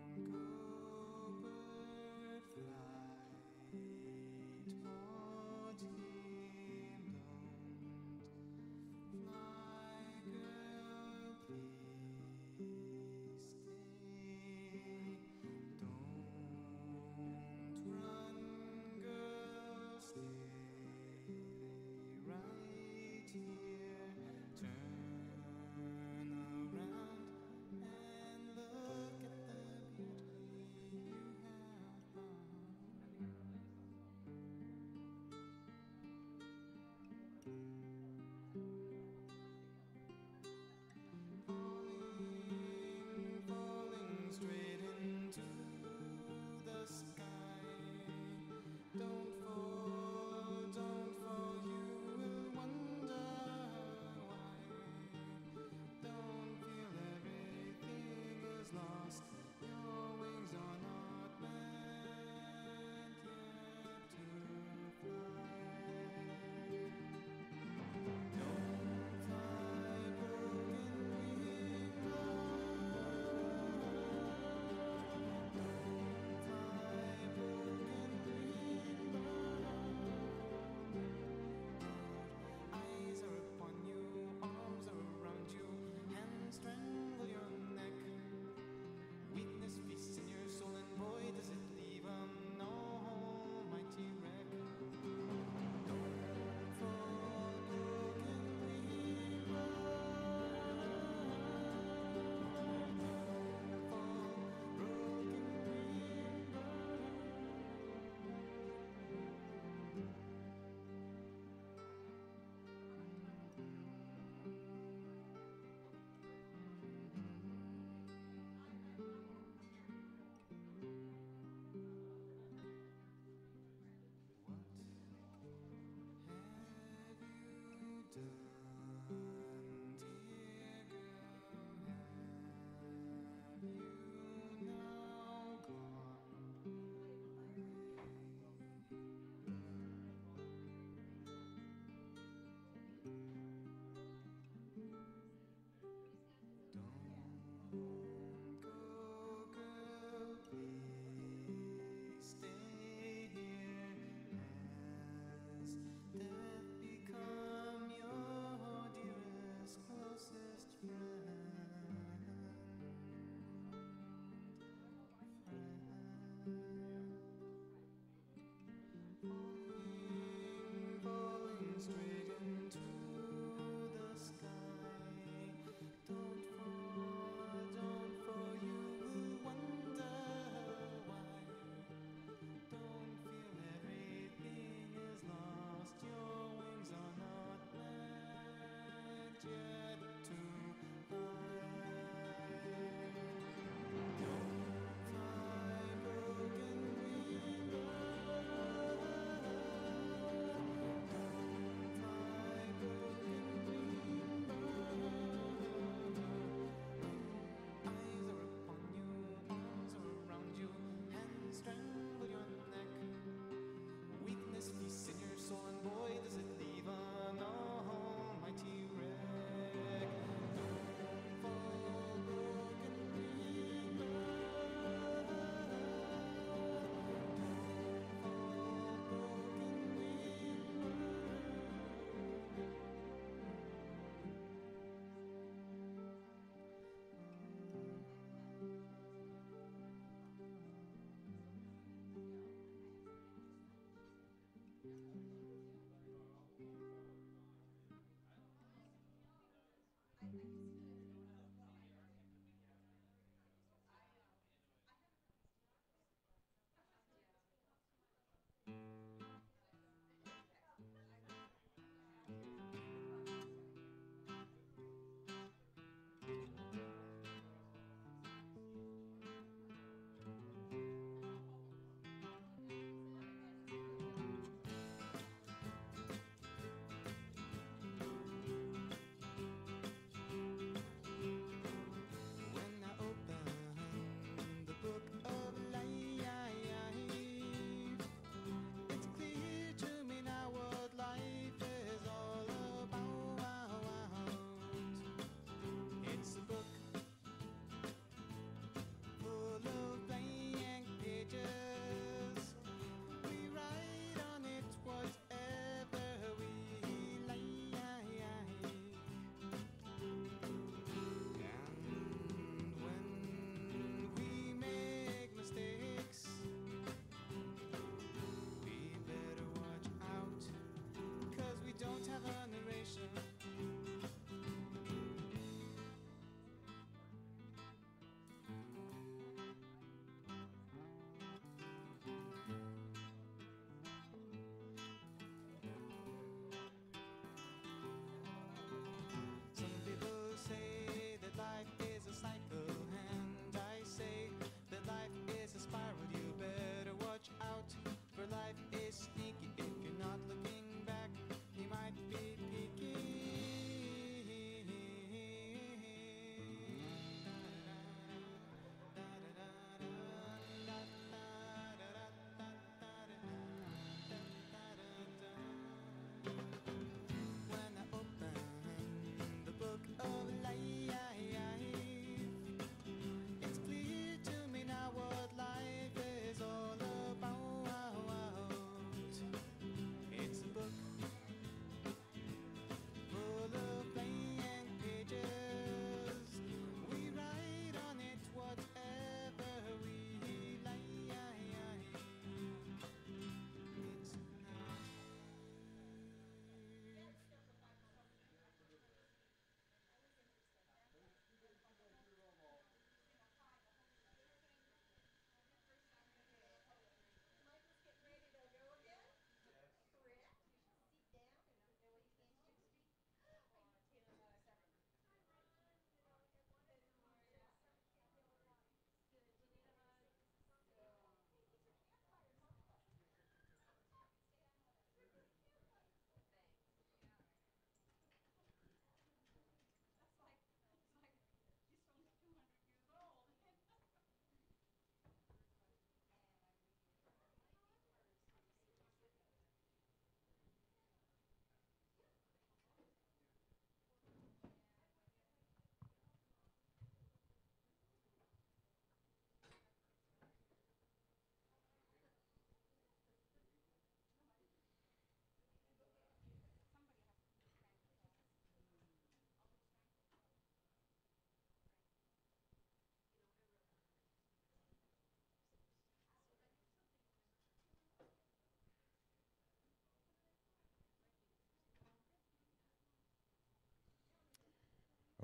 Don't go, bird, fly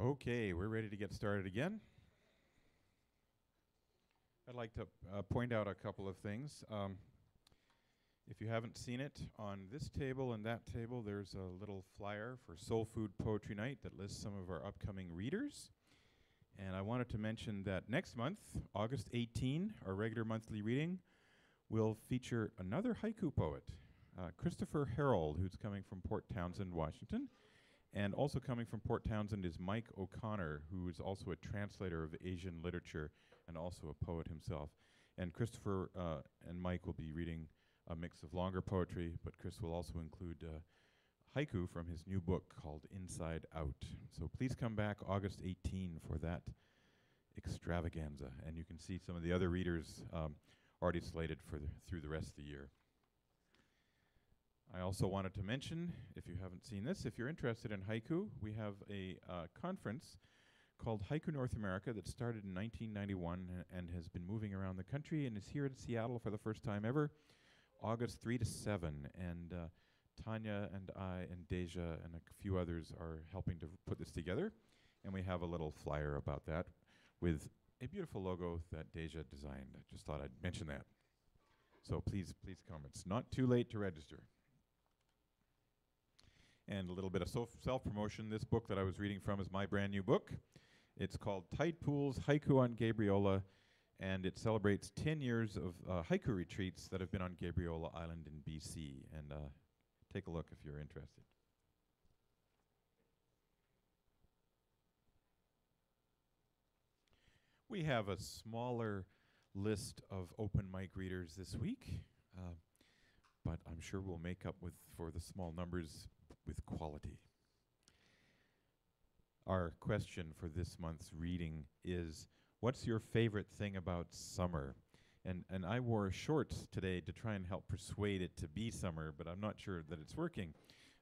Okay, we're ready to get started again. I'd like to point out a couple of things. If you haven't seen it, on this table and that table, there's a little flyer for SoulFood Poetry Night that lists some of our upcoming readers. And I wanted to mention that next month, August 18, our regular monthly reading, will feature another haiku poet, Christopher Harold, who's coming from Port Townsend, Washington. And also coming from Port Townsend is Mike O'Connor, who is also a translator of Asian literature and also a poet himself. And Christopher and Mike will be reading a mix of longer poetry, but Chris will also include haiku from his new book called Inside Out. So please come back August 18 for that extravaganza. And you can see some of the other readers already slated for through the rest of the year. I also wanted to mention, if you haven't seen this, if you're interested in haiku, we have a conference called Haiku North America that started in 1991 and has been moving around the country and is here in Seattle for the first time ever, August 3 to 7. And Tanya and I and Deja and a few others are helping to put this together. And we have a little flyer about that with a beautiful logo that Deja designed. I just thought I'd mention that. So please come. It's not too late to register. And a little bit of self-promotion. This book that I was reading from is my brand new book. It's called Tide Pools, Haiku on Gabriola, and it celebrates 10 years of haiku retreats that have been on Gabriola Island in BC. And take a look if you're interested. We have a smaller list of open mic readers this week, but I'm sure we'll make up for the small numbers with quality. Our question for this month's reading is, what's your favorite thing about summer? And I wore shorts today to try and help persuade it to be summer, but I'm not sure that it's working.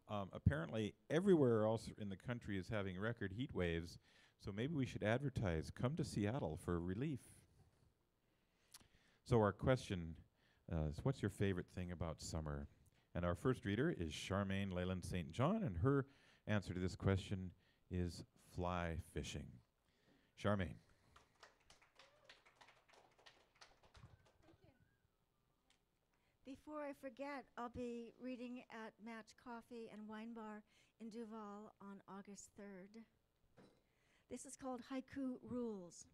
Apparently, everywhere else in the country is having record heat waves, so maybe we should advertise, come to Seattle for relief. So our question is, what's your favorite thing about summer? And our first reader is Charmaine Leyland St. John, and her answer to this question is fly fishing. Charmaine. Before I forget, I'll be reading at Match Coffee and Wine Bar in Duval on August 3rd. This is called Haiku Rules.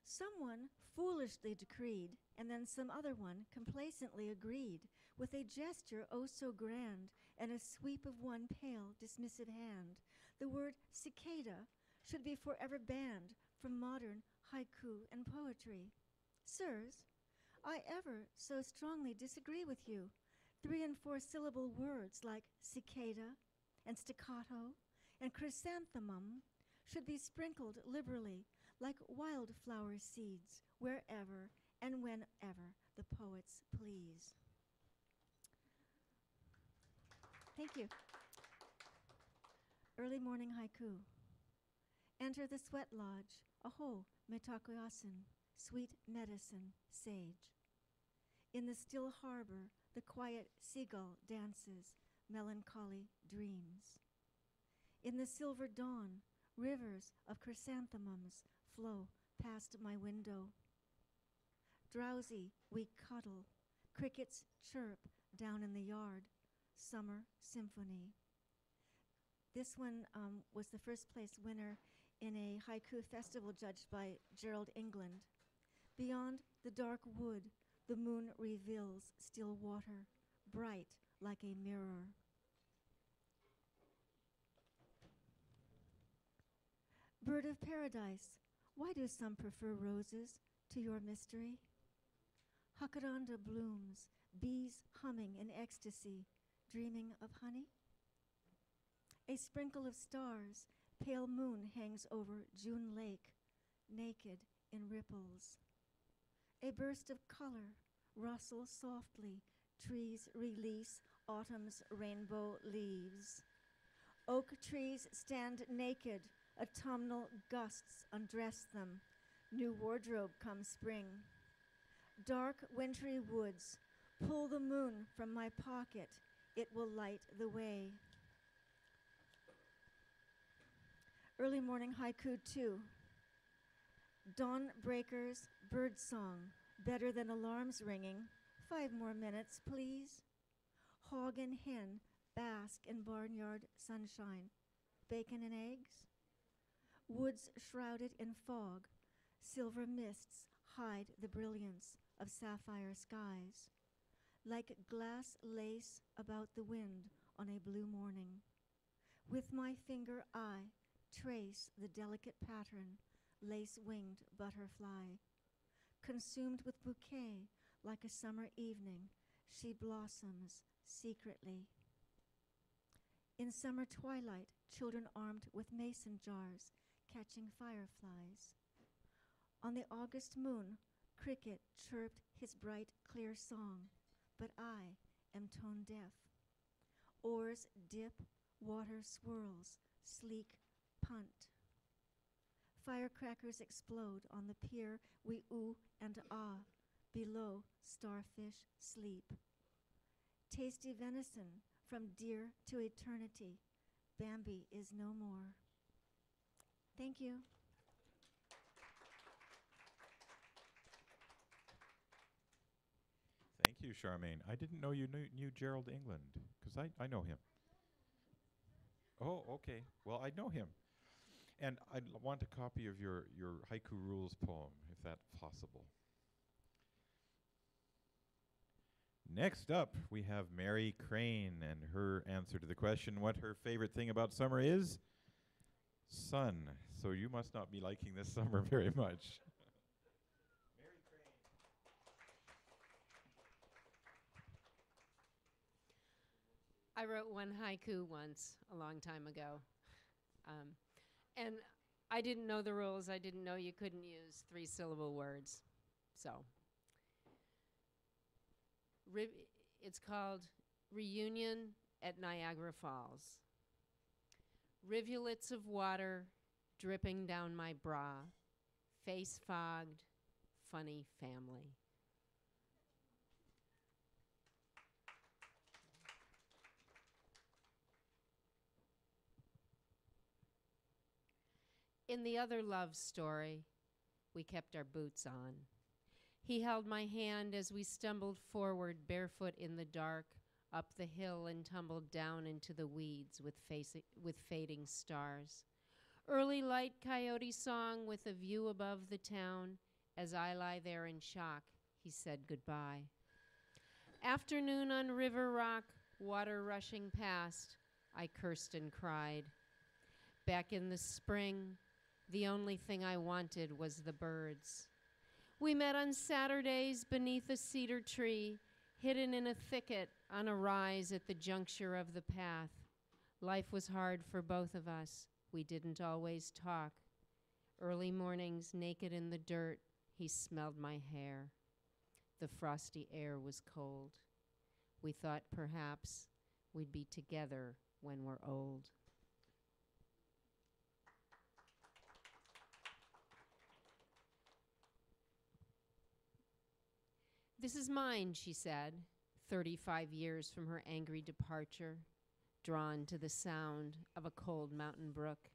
Someone foolishly decreed, and then some other one complacently agreed, with a gesture oh so grand, and a sweep of one pale, dismissive hand. The word cicada should be forever banned from modern haiku and poetry. Sirs, I ever so strongly disagree with you. 3 and 4 syllable words like cicada and staccato and chrysanthemum should be sprinkled liberally like wildflower seeds wherever and whenever the poets please. Thank you. Early morning haiku. Enter the sweat lodge, aho, metakoyasin, sweet medicine, sage. In the still harbor, the quiet seagull dances, melancholy dreams. In the silver dawn, rivers of chrysanthemums flow past my window. Drowsy, we cuddle, crickets chirp down in the yard, summer symphony. This one was the first place winner in a haiku festival judged by Gerald England. Beyond the dark wood, the moon reveals still water, bright like a mirror. Bird of paradise, why do some prefer roses to your mystery? Jacaranda blooms, bees humming in ecstasy, dreaming of honey? A sprinkle of stars, pale moon hangs over June Lake, naked in ripples. A burst of color, rustle softly, trees release autumn's rainbow leaves. Oak trees stand naked, autumnal gusts undress them, new wardrobe come spring. Dark wintry woods, pull the moon from my pocket, it will light the way. Early morning haiku 2. Dawn breakers, bird song, better than alarms ringing. 5 more minutes, please. Hog and hen bask in barnyard sunshine. Bacon and eggs. Woods shrouded in fog. Silver mists hide the brilliance of sapphire skies. Like glass lace about the wind on a blue morning. With my finger I trace the delicate pattern, lace-winged butterfly. Consumed with bouquet like a summer evening, she blossoms secretly. In summer twilight, children armed with mason jars, catching fireflies. On the August moon, cricket chirped his bright, clear song, but I am tone deaf. Oars dip, water swirls, sleek punt. Firecrackers explode on the pier, we ooh and ah. Below, starfish sleep. Tasty venison from deer to eternity. Bambi is no more. Thank you. Thank you, Charmaine. I didn't know you knew Gerald England, because I know him. Oh, okay. Well, I know him. And I'd want a copy of your Haiku Rules poem, if that's possible. Next up, we have Mary Crane and her answer to the question, what her favorite thing about summer is? Sun. So you must not be liking this summer very much. Mary Crane. I wrote one haiku once, a long time ago. And I didn't know the rules. I didn't know you couldn't use 3-syllable words. So it's called Reunion at Niagara Falls. Rivulets of water dripping down my bra, face fogged, funny family. In the other love story, we kept our boots on. He held my hand as we stumbled forward barefoot in the dark, up the hill and tumbled down into the weeds with fading stars. Early light coyote song with a view above the town. As I lie there in shock, he said goodbye. Afternoon on River Rock, water rushing past, I cursed and cried. Back in the spring, the only thing I wanted was the birds. We met on Saturdays beneath a cedar tree, hidden in a thicket on a rise at the juncture of the path. Life was hard for both of us. We didn't always talk. Early mornings, naked in the dirt, he smelled my hair. The frosty air was cold. We thought perhaps we'd be together when we're old. This is mine, she said, 35 years from her angry departure, drawn to the sound of a cold mountain brook.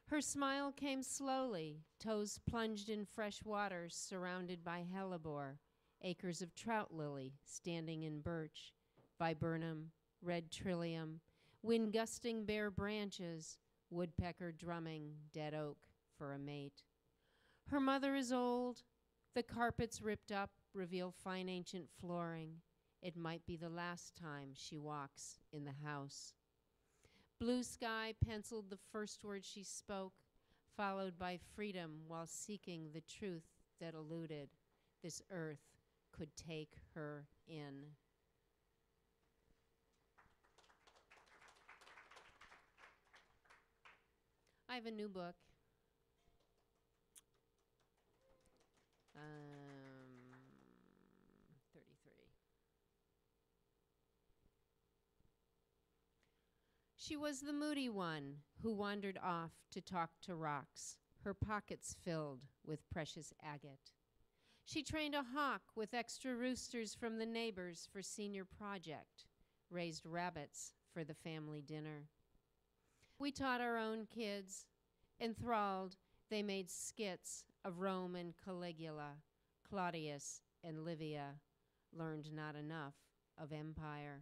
Her smile came slowly, toes plunged in fresh water surrounded by hellebore, acres of trout lily standing in birch, viburnum, red trillium, wind gusting bare branches, woodpecker drumming dead oak for a mate. Her mother is old, the carpets ripped up reveal fine ancient flooring. It might be the last time she walks in the house. Blue sky penciled the first word she spoke, followed by freedom while seeking the truth that eluded. This earth could take her in. I have a new book. 33. She was the moody one who wandered off to talk to rocks, her pockets filled with precious agate. She trained a hawk with extra roosters from the neighbors for senior project, raised rabbits for the family dinner. We taught our own kids, Enthralled, they made skits of Rome and Caligula, Claudius and Livia, learned not enough of empire.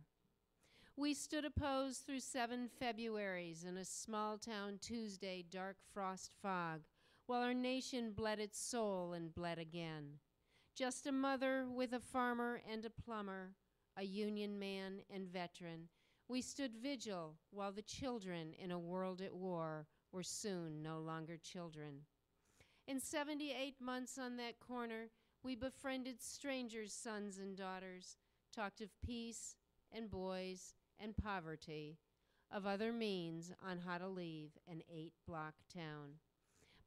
We stood opposed through 7 Februaries in a small-town Tuesday dark frost fog, while our nation bled its soul and bled again. Just a mother with a farmer and a plumber, a union man and veteran, we stood vigil while the children in a world at war were soon no longer children. In 78 months on that corner, we befriended strangers' sons and daughters, talked of peace and boys and poverty, of other means on how to leave an 8-block town.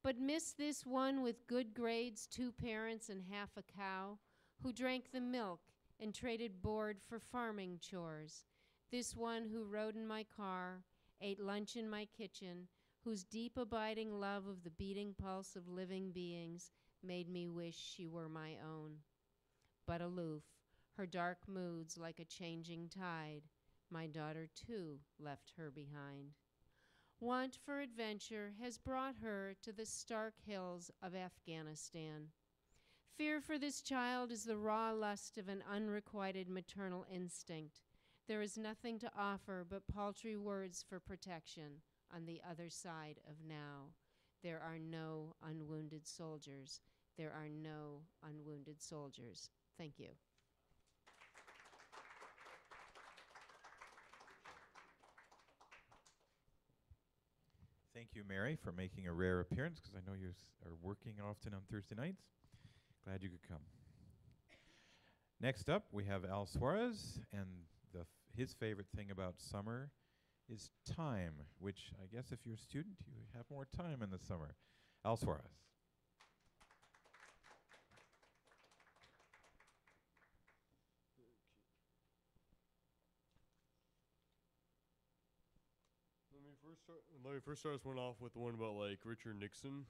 But missed this one with good grades, 2 parents and half a cow, who drank the milk and traded board for farming chores. This one who rode in my car, ate lunch in my kitchen, whose deep abiding love of the beating pulse of living beings made me wish she were my own. But aloof, her dark moods like a changing tide, my daughter too left her behind. Want for adventure has brought her to the stark hills of Afghanistan. Fear for this child is the raw lust of an unrequited maternal instinct. There is nothing to offer but paltry words for protection on the other side of now. There are no unwounded soldiers. There are no unwounded soldiers. Thank you. Thank you, Mary, for making a rare appearance, because I know you are working often on Thursday nights. Glad you could come. Next up, we have Al Suarez, and his favorite thing about summer is time, which I guess if you're a student, you have more time in the summer. Al Suarez. Let me first start this one off with the one about like Richard Nixon.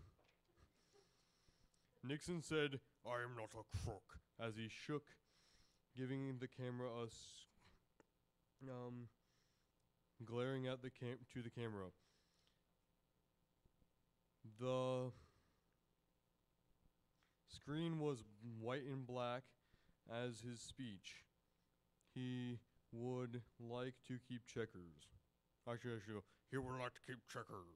Nixon said, "I am not a crook," as he shook, giving the camera glaring at to the camera. The screen was white and black as his speech. He would like to keep checkers. Actually, he would like to keep checkers.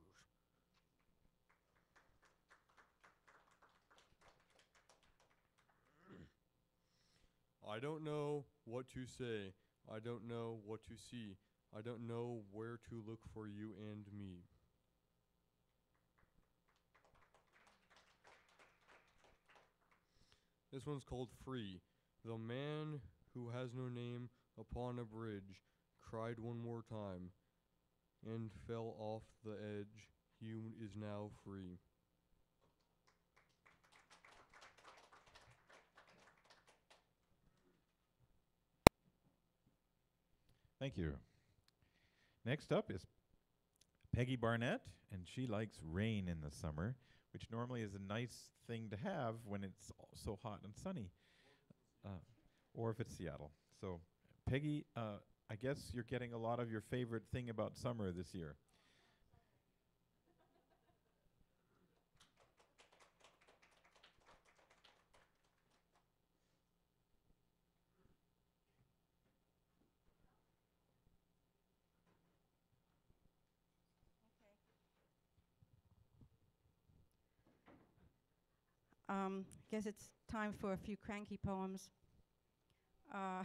I don't know what to say. I don't know what to see. I don't know where to look for you and me. This one's called Free. The man who has no name upon a bridge cried one more time and fell off the edge. He is now free. Thank you. Next up is Peggy Barnett, and she likes rain in the summer, which normally is a nice thing to have when it's so hot and sunny, or if it's Seattle. So, Peggy, I guess you're getting a lot of your favorite thing about summer this year. Guess it's time for a few cranky poems. I've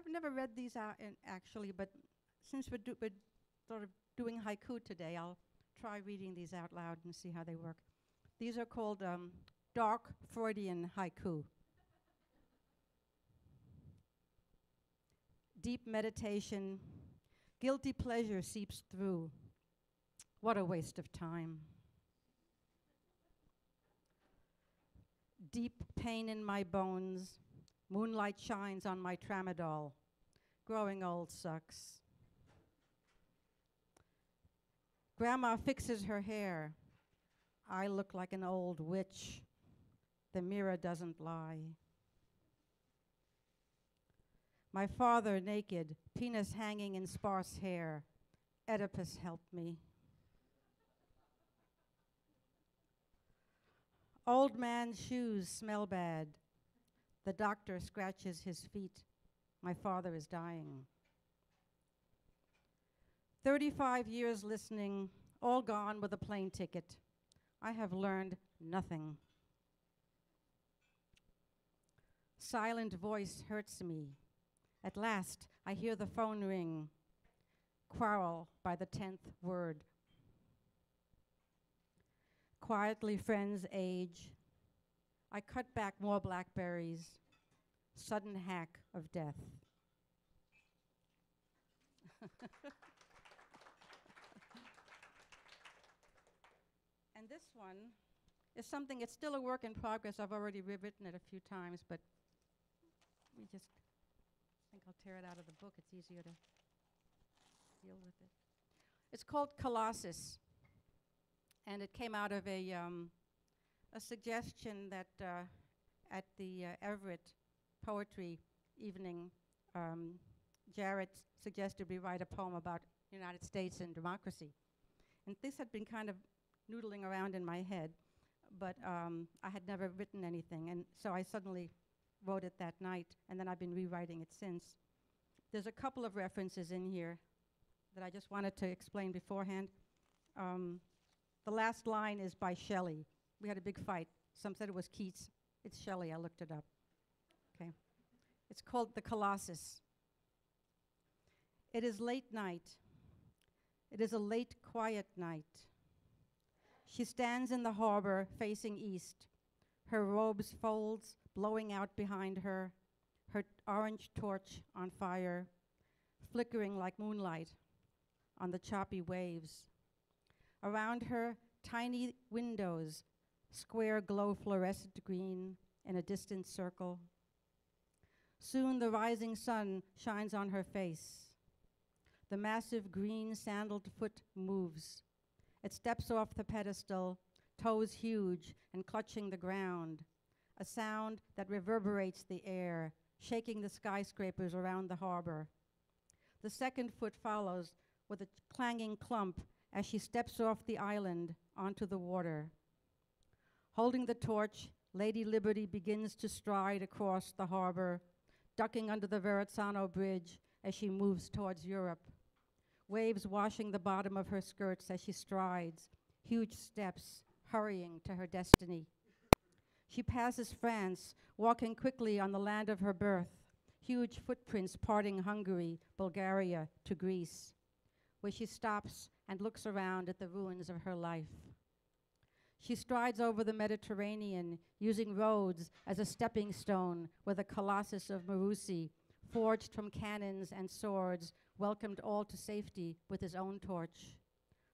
never read these out actually, but since we're sort of doing haiku today, I'll try reading these out loud and see how they work. These are called dark Freudian haiku. Deep meditation, guilty pleasure seeps through. What a waste of time. Deep pain in my bones. Moonlight shines on my tramadol. Growing old sucks. Grandma fixes her hair. I look like an old witch. The mirror doesn't lie. My father naked, penis hanging in sparse hair. Oedipus help me. Old man's shoes smell bad. The doctor scratches his feet. My father is dying. 35 years listening, all gone with a plane ticket. I have learned nothing. Silent voice hurts me. At last, I hear the phone ring. Quarrel by the 10th word. Quietly friends age. I cut back more blackberries. Sudden hack of death. And this one is something, it's still a work in progress. I've already rewritten it a few times, but we just, I think I'll tear it out of the book. It's easier to deal with it. It's called Colossus, and it came out of a suggestion that at the Everett Poetry Evening, Jarrett suggested we write a poem about the United States and democracy. And this had been kind of noodling around in my head, but I had never written anything, and so I suddenly wrote it that night, and then I've been rewriting it since. There's a couple of references in here that I just wanted to explain beforehand. The last line is by Shelley. We had a big fight. Some said it was Keats. It's Shelley. I looked it up. Okay. It's called The Colossus. It is late night. It is a late, quiet night. She stands in the harbor facing east, her robe's folds blowing out behind her, her orange torch on fire, flickering like moonlight on the choppy waves. Around her, tiny windows, square glow fluorescent green in a distant circle. Soon the rising sun shines on her face. The massive green sandaled foot moves. It steps off the pedestal, toes huge and clutching the ground, a sound that reverberates the air, shaking the skyscrapers around the harbor. The second foot follows with a clanging clump as she steps off the island onto the water. Holding the torch, Lady Liberty begins to stride across the harbor, ducking under the Verrazzano Bridge as she moves towards Europe. Waves washing the bottom of her skirts as she strides, huge steps, hurrying to her destiny. She passes France, walking quickly on the land of her birth, huge footprints parting Hungary, Bulgaria to Greece, where she stops and looks around at the ruins of her life. She strides over the Mediterranean, using Rhodes as a stepping stone where the Colossus of Marusi, forged from cannons and swords, welcomed all to safety with his own torch,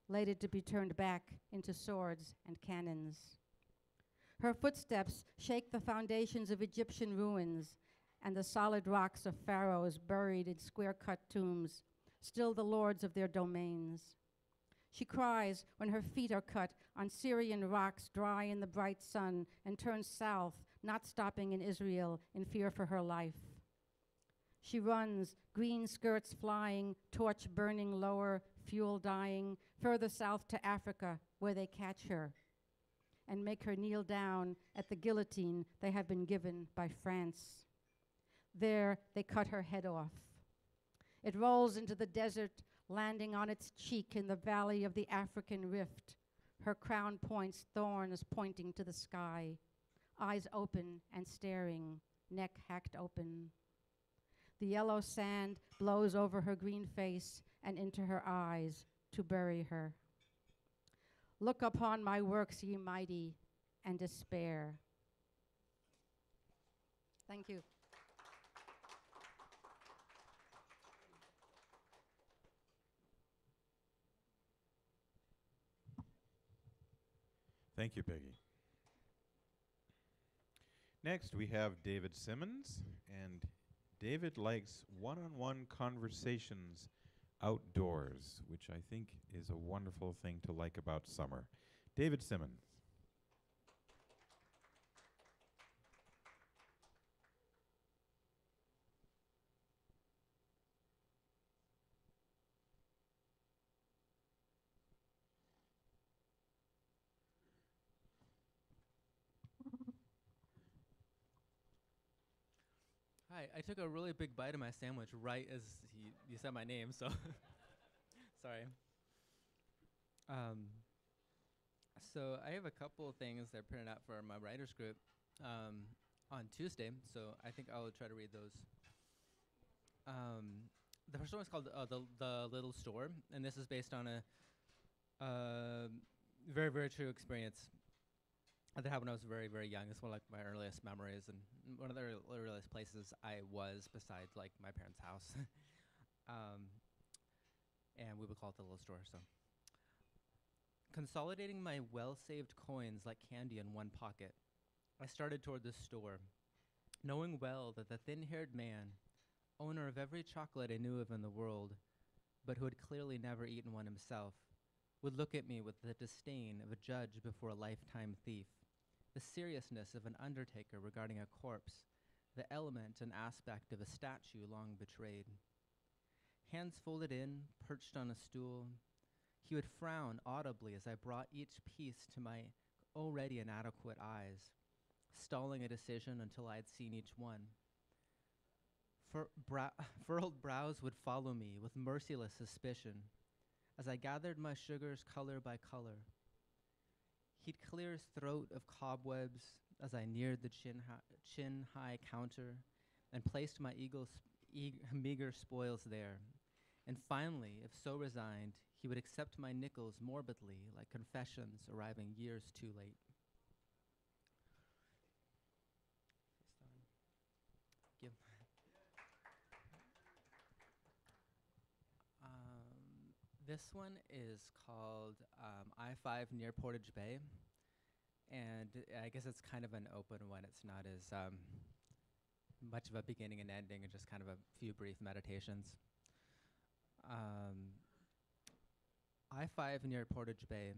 later to be turned back into swords and cannons. Her footsteps shake the foundations of Egyptian ruins and the solid rocks of pharaohs buried in square-cut tombs, still the lords of their domains. She cries when her feet are cut on Syrian rocks dry in the bright sun and turns south, not stopping in Israel in fear for her life. She runs, green skirts flying, torch burning lower, fuel dying, further south to Africa, where they catch her and make her kneel down at the guillotine they have been given by France. There, they cut her head off. It rolls into the desert, landing on its cheek in the valley of the African rift, her crown points thorns pointing to the sky, eyes open and staring, neck hacked open. The yellow sand blows over her green face and into her eyes to bury her. Look upon my works, ye mighty, and despair. Thank you. Thank you, Peggy. Next, we have David Simmons, and David likes one-on-one conversations outdoors, which I think is a wonderful thing to like about summer. David Simmons. Hi, I took a really big bite of my sandwich right as you said my name, so sorry. So I have a couple of things that are printed out for my writers group on Tuesday, so I think I'll try to read those. The first one is called the Little Store, and this is based on a very, very true experience that happened when I was very, very young. It's one of like my earliest memories, and one of the earliest places I was besides like my parents' house. And we would call it the Little Store. So, consolidating my well-saved coins like candy in one pocket, I started toward the store, knowing well that the thin-haired man, owner of every chocolate I knew of in the world, but who had clearly never eaten one himself, would look at me with the disdain of a judge before a lifetime thief, the seriousness of an undertaker regarding a corpse, the element and aspect of a statue long betrayed. Hands folded in, perched on a stool, he would frown audibly as I brought each piece to my already inadequate eyes, stalling a decision until I had seen each one. Furrowed brows would follow me with merciless suspicion as I gathered my sugars color by color. He'd clear his throat of cobwebs as I neared the chin-high counter and placed my meager spoils there. And finally, if so resigned, he would accept my nickels morbidly like confessions arriving years too late. Thank you. This one is called I-5 near Portage Bay, and I guess it's kind of an open one. It's not as much of a beginning and ending, and just kind of a few brief meditations. I-5 near Portage Bay.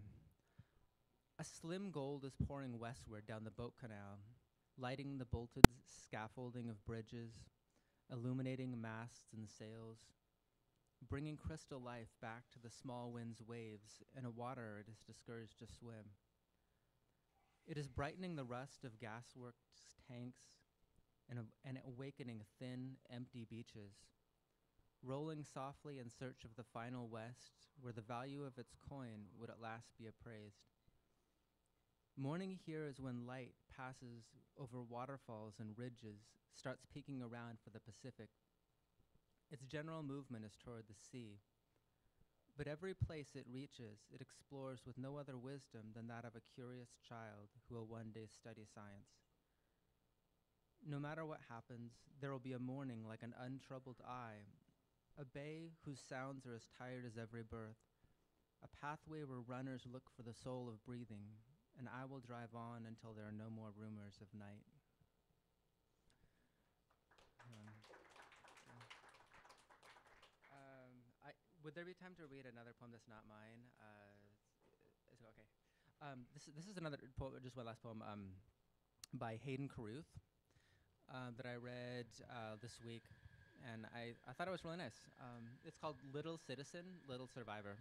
A slim gold is pouring westward down the boat canal, lighting the bolted scaffolding of bridges, illuminating masts and sails, bringing crystal life back to the small wind's waves in a water it is discouraged to swim. It is brightening the rust of gasworks tanks and awakening thin, empty beaches, rolling softly in search of the final west where the value of its coin would at last be appraised. Morning here is when light passes over waterfalls and ridges, starts peeking around for the Pacific. Its general movement is toward the sea. But every place it reaches, it explores with no other wisdom than that of a curious child who will one day study science. No matter what happens, there will be a morning like an untroubled eye, a bay whose sounds are as tired as every birth, a pathway where runners look for the soul of breathing, and I will drive on until there are no more rumors of night. Would there be time to read another poem that's not mine? Is it okay? This is another poem, just one last poem, by Hayden Carruth that I read this week, and I thought it was really nice. It's called Little Citizen, Little Survivor.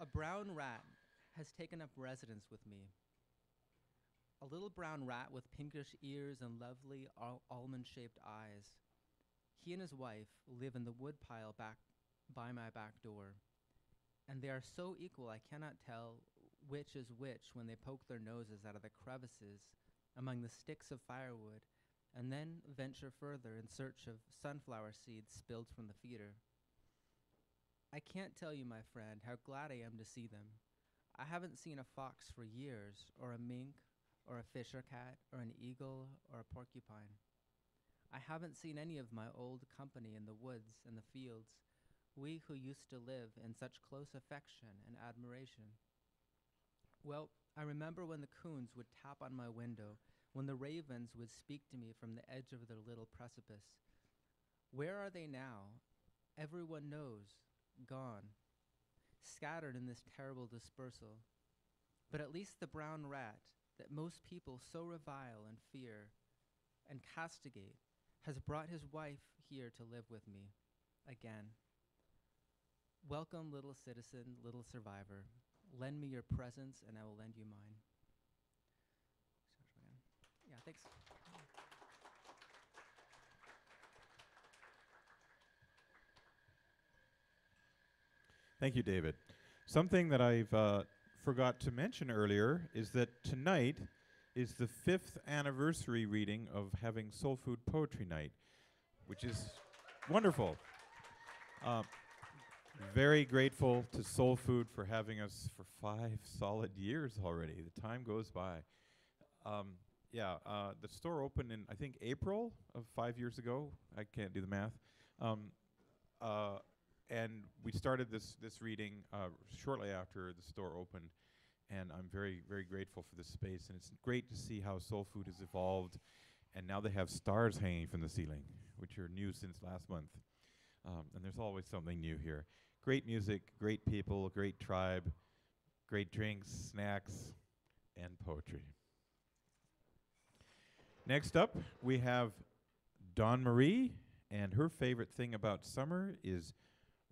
A brown rat has taken up residence with me. A little brown rat with pinkish ears and lovely almond-shaped eyes. He and his wife live in the woodpile back by my back door, and they are so equal I cannot tell which is which when they poke their noses out of the crevices among the sticks of firewood and then venture further in search of sunflower seeds spilled from the feeder. I can't tell you, my friend, how glad I am to see them. I haven't seen a fox for years, or a mink, or a fisher cat, or an eagle, or a porcupine. I haven't seen any of my old company in the woods and the fields, we who used to live in such close affection and admiration. Well, I remember when the coons would tap on my window, when the ravens would speak to me from the edge of their little precipice. Where are they now? Everyone knows, gone, scattered in this terrible dispersal. But at least the brown rat that most people so revile and fear and castigate has brought his wife here to live with me again. Welcome, little citizen, little survivor. Lend me your presence and I will lend you mine. Yeah, thanks. Thank you, David. Something that I've forgot to mention earlier is that tonight is the 5th anniversary reading of having Soul Food Poetry Night, which is wonderful. Very grateful to Soul Food for having us for 5 solid years already. The time goes by. The store opened in, I think, April of 5 years ago. I can't do the math. And we started this reading shortly after the store opened, and I'm very, very grateful for this space. And it's great to see how Soul Food has evolved, and now they have stars hanging from the ceiling, which are new since last month. And there's always something new here. Great music, great people, great tribe, great drinks, snacks, and poetry. Next up, we have Dawn Marie, and her favorite thing about summer is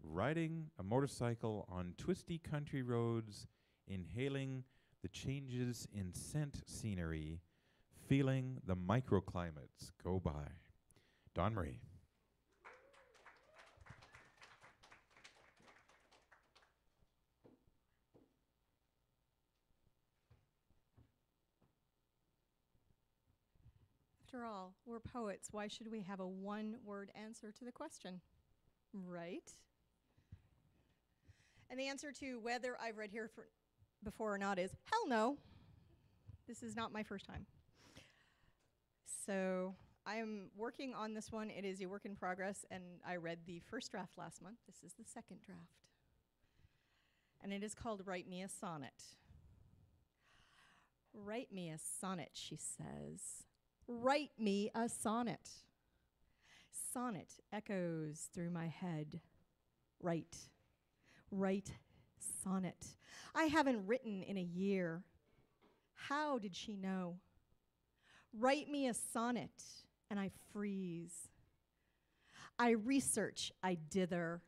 riding a motorcycle on twisty country roads, inhaling the changes in scent scenery, feeling the microclimates go by. Dawn Marie. After all, we're poets. Why should we have a one-word answer to the question? Right? And the answer to whether I've read here before or not is hell no. This is not my first time. So I'm working on this one. It is a work in progress, and I read the first draft last month. This is the second draft. And it is called Write Me a Sonnet. Write me a sonnet, she says. Write me a sonnet. Sonnet echoes through my head. Write sonnet. I haven't written in a year. How did she know? Write me a sonnet, and I freeze. I research, I dither.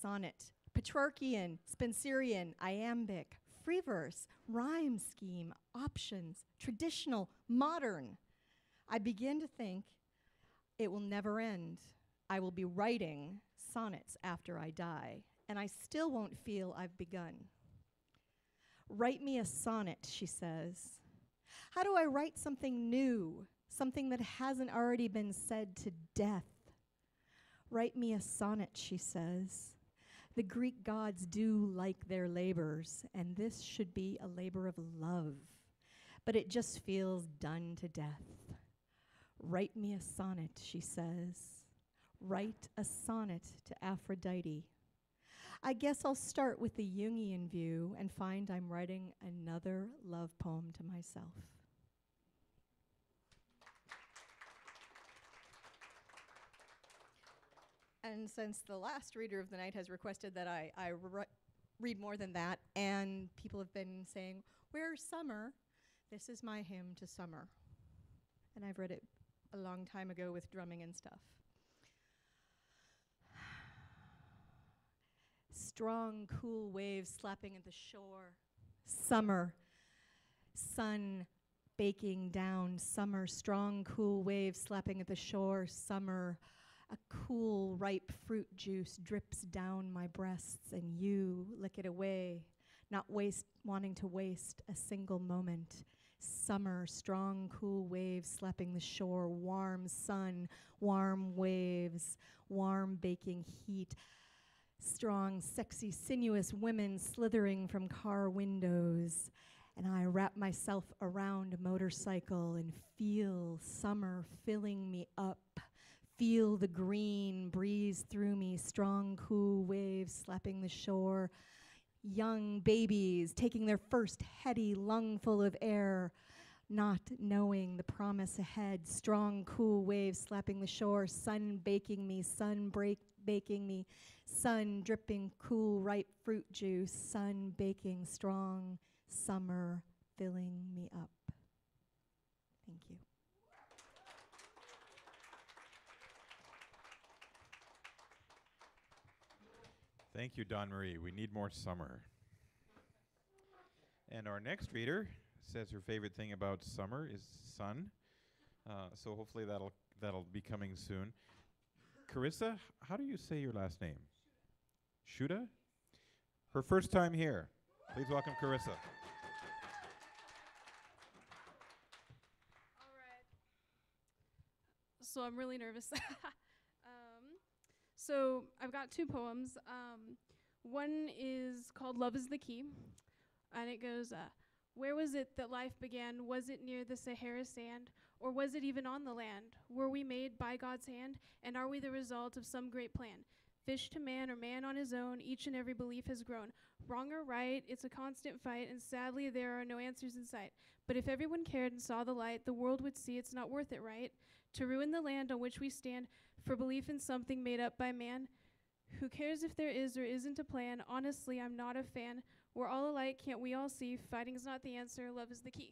Sonnet, Petrarchian, Spenserian, iambic, free verse, rhyme scheme, options, traditional, modern. I begin to think it will never end. I will be writing sonnets after I die, and I still won't feel I've begun. Write me a sonnet, she says. How do I write something new, something that hasn't already been said to death? Write me a sonnet, she says. The Greek gods do like their labors, and this should be a labor of love, but it just feels done to death. Write me a sonnet, she says. Write a sonnet to Aphrodite. I guess I'll start with the Jungian view and find I'm writing another love poem to myself. And since the last reader of the night has requested that I read more than that, and people have been saying, "Where's summer?" This is my hymn to summer. And I've read it a long time ago with drumming and stuff. Strong, cool waves slapping at the shore. Summer. Sun baking down. Summer. Strong, cool waves slapping at the shore. Summer. A cool, ripe fruit juice drips down my breasts, and you lick it away, not wanting to waste a single moment. Summer, strong, cool waves slapping the shore, warm sun, warm waves, warm baking heat, strong, sexy, sinuous women slithering from car windows, and I wrap myself around a motorcycle and feel summer filling me up. Feel the green breeze through me, strong, cool waves slapping the shore. Young babies taking their first heady lungful of air, not knowing the promise ahead. Strong, cool waves slapping the shore, sun baking me, baking me, sun dripping cool, ripe fruit juice, sun baking strong, summer filling me up. Thank you. Thank you, Dawn Marie. We need more summer. And our next reader says her favorite thing about summer is sun. So hopefully that'll be coming soon. Carissa, how do you say your last name? Shuda? Her first time here. Please welcome Carissa. All right. So I'm really nervous. So I've got two poems. One is called Love is the Key, and it goes, where was it that life began? Was it near the Sahara sand, or was it even on the land? Were we made by God's hand, and are we the result of some great plan? Fish to man or man on his own, each and every belief has grown. Wrong or right, it's a constant fight, and sadly there are no answers in sight. But if everyone cared and saw the light, the world would see it's not worth it, right? To ruin the land on which we stand, for belief in something made up by man. Who cares if there is or isn't a plan? Honestly, I'm not a fan. We're all alike, can't we all see? Fighting's not the answer, love is the key.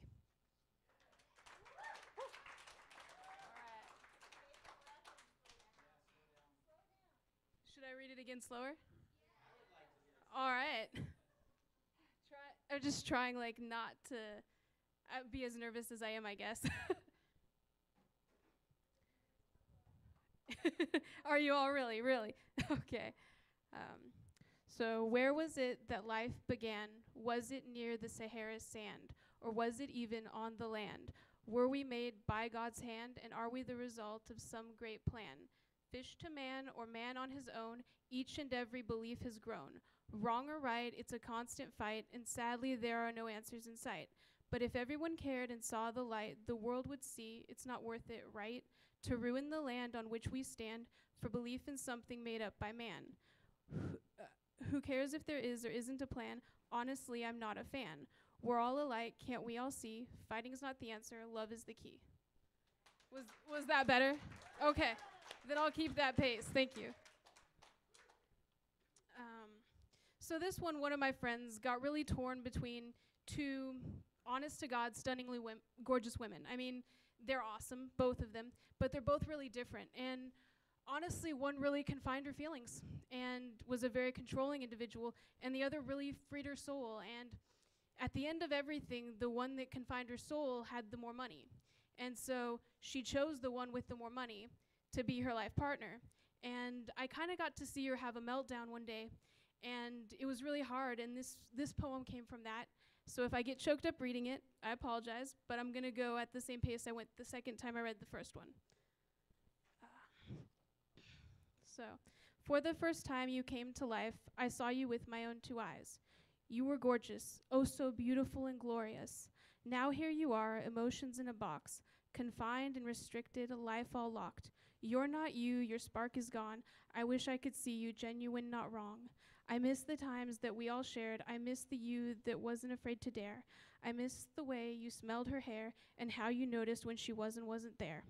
Should I read it again slower? All right. I'm just trying like not to be as nervous as I am, I guess. Are you all really? Okay. So where was it that life began? Was it near the Sahara sand, or was it even on the land? Were we made by God's hand, and are we the result of some great plan? Fish to man or man on his own, each and every belief has grown. Wrong or right, it's a constant fight, and sadly there are no answers in sight. But if everyone cared and saw the light, the world would see it's not worth it, right? To ruin the land on which we stand for belief in something made up by man. Who cares if there is or isn't a plan? Honestly, I'm not a fan. We're all alike, can't we all see? Fighting's not the answer, love is the key. Was that better? Okay, then I'll keep that pace, thank you. So this one of my friends got really torn between two honest to God, stunningly gorgeous women. I mean, they're awesome, both of them, but they're both really different. And honestly, one really confined her feelings and was a very controlling individual, and the other really freed her soul. And at the end of everything, the one that confined her soul had the more money. And so she chose the one with the more money to be her life partner. And I kind of got to see her have a meltdown one day, and it was really hard, and this poem came from that. So if I get choked up reading it, I apologize, but I'm going to go at the same pace I went the second time I read the first one. So, for the first time you came to life, I saw you with my own two eyes. You were gorgeous, oh so beautiful and glorious. Now here you are, emotions in a box, confined and restricted, life all locked. You're not you, your spark is gone. I wish I could see you, genuine, not wrong. I miss the times that we all shared. I miss the you that wasn't afraid to dare. I miss the way you smelled her hair and how you noticed when she wasn't there.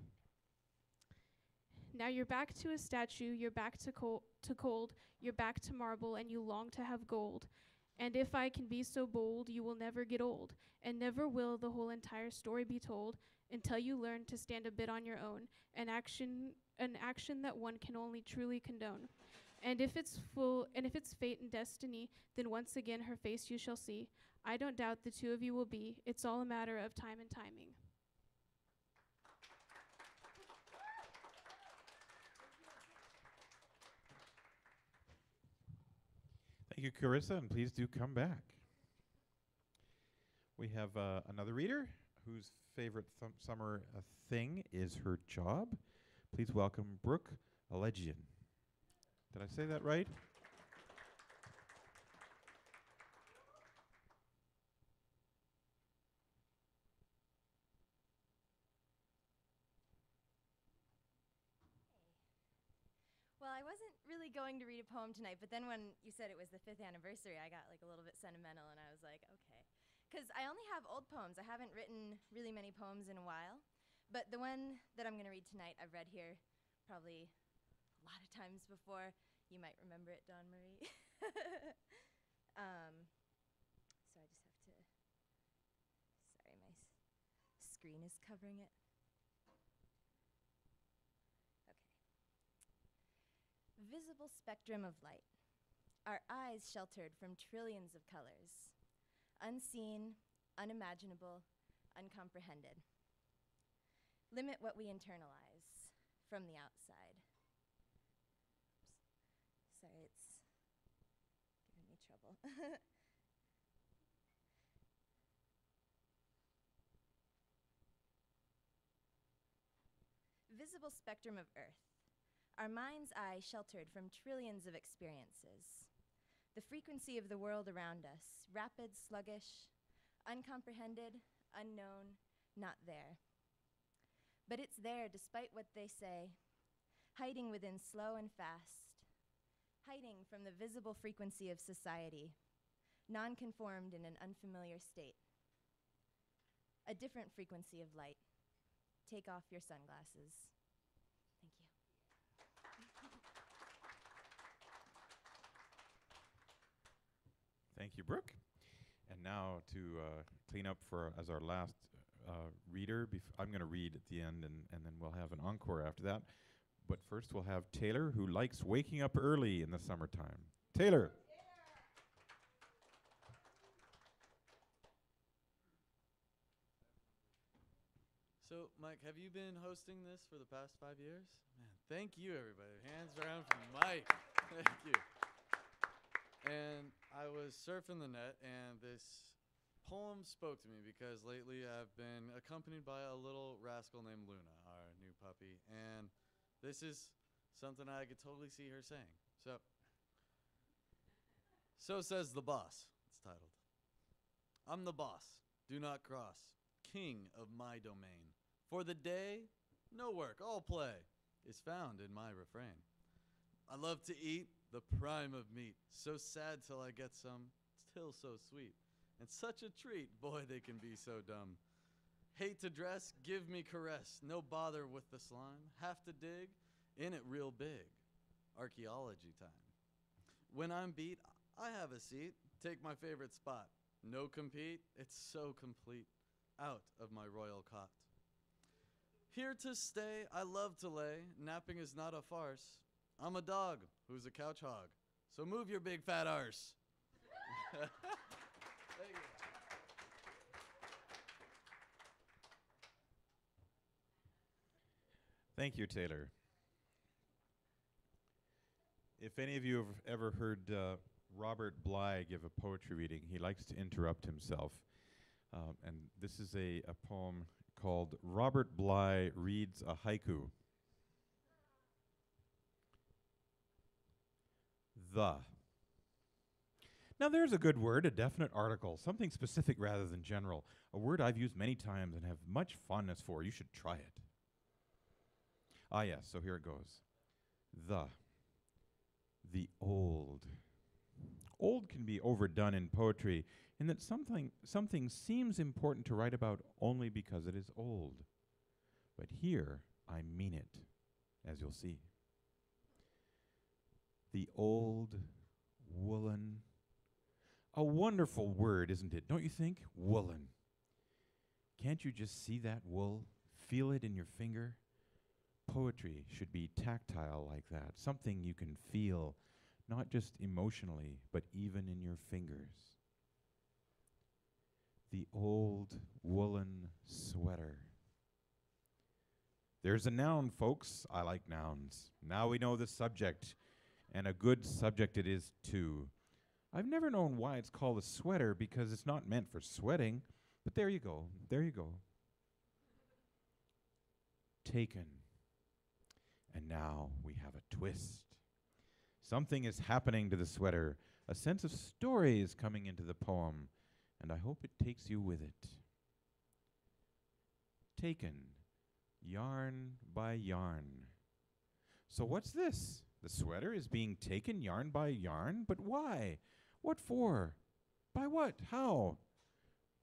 Now you're back to a statue, you're back to cold, you're back to marble, and you long to have gold. And if I can be so bold, you will never get old, and never will the whole entire story be told until you learn to stand a bit on your own, an action that one can only truly condone. And if it's fate and destiny, then once again her face you shall see. I don't doubt the two of you will be. It's all a matter of time and timing. Thank you, Carissa, and please do come back. We have another reader whose favorite summer thing is her job. Please welcome Brooke Allegian. Did I say that right? Well, I wasn't really going to read a poem tonight, but then when you said it was the 5th anniversary, I got like a little bit sentimental, and I was like, okay. Because I only have old poems. I haven't written really many poems in a while. But the one that I'm going to read tonight, I've read here probably a lot of times before. You might remember it, Dawn Marie. So I just have to, sorry, my screen is covering it. Okay. Visible spectrum of light. Our eyes sheltered from trillions of colors. Unseen, unimaginable, uncomprehended. limit what we internalize from the outside. Oops. Sorry, it's giving me trouble. Visible spectrum of Earth. Our mind's eye sheltered from trillions of experiences. The frequency of the world around us, rapid, sluggish, uncomprehended, unknown, not there. But it's there despite what they say, hiding within slow and fast, hiding from the visible frequency of society, non-conformed in an unfamiliar state. A different frequency of light. Take off your sunglasses. Thank you. Thank you, Brooke. And now to clean up for as our last reader, I'm going to read at the end, and then we'll have an encore after that. But first we'll have Taylor, who likes waking up early in the summertime. Taylor. So, Mike, have you been hosting this for the past 5 years? Man, thank you, everybody. Hands around for Mike. Thank you. And I was surfing the net, and this poem spoke to me because lately I've been accompanied by a little rascal named Luna, our new puppy. And this is something I could totally see her saying. So says the boss. It's titled. I'm the boss. Do not cross. King of my domain. For the day, no work, all play is found in my refrain. I love to eat the prime of meat. So sad till I get some, still so sweet. And such a treat, boy, they can be so dumb. Hate to dress, give me caress. No bother with the slime. Have to dig, in it real big. Archaeology time. When I'm beat, I have a seat. Take my favorite spot. No compete, it's so complete. Out of my royal cot. Here to stay, I love to lay. Napping is not a farce. I'm a dog who's a couch hog. So move your big fat arse. Thank you. Thank you, Taylor. If any of you have ever heard Robert Bly give a poetry reading, he likes to interrupt himself. And this is a poem called Robert Bly Reads a Haiku. The. Now there's a good word, a definite article, something specific rather than general, a word I've used many times and have much fondness for. You should try it. Ah yes, so here it goes. The old. Old can be overdone in poetry in that something seems important to write about only because it is old. But here, I mean it, as you'll see. The old woolen. A wonderful word, isn't it? Don't you think? Woolen. Can't you just see that wool? Feel it in your finger? Poetry should be tactile like that, something you can feel, not just emotionally, but even in your fingers. The old woolen sweater. There's a noun, folks. I like nouns. Now we know the subject, and a good subject it is too. I've never known why it's called a sweater because it's not meant for sweating, but there you go. There you go. Taken. And now we have a twist. Something is happening to the sweater. A sense of story is coming into the poem, and I hope it takes you with it. Taken, yarn by yarn. So what's this? The sweater is being taken yarn by yarn, but why? What for? By what? How?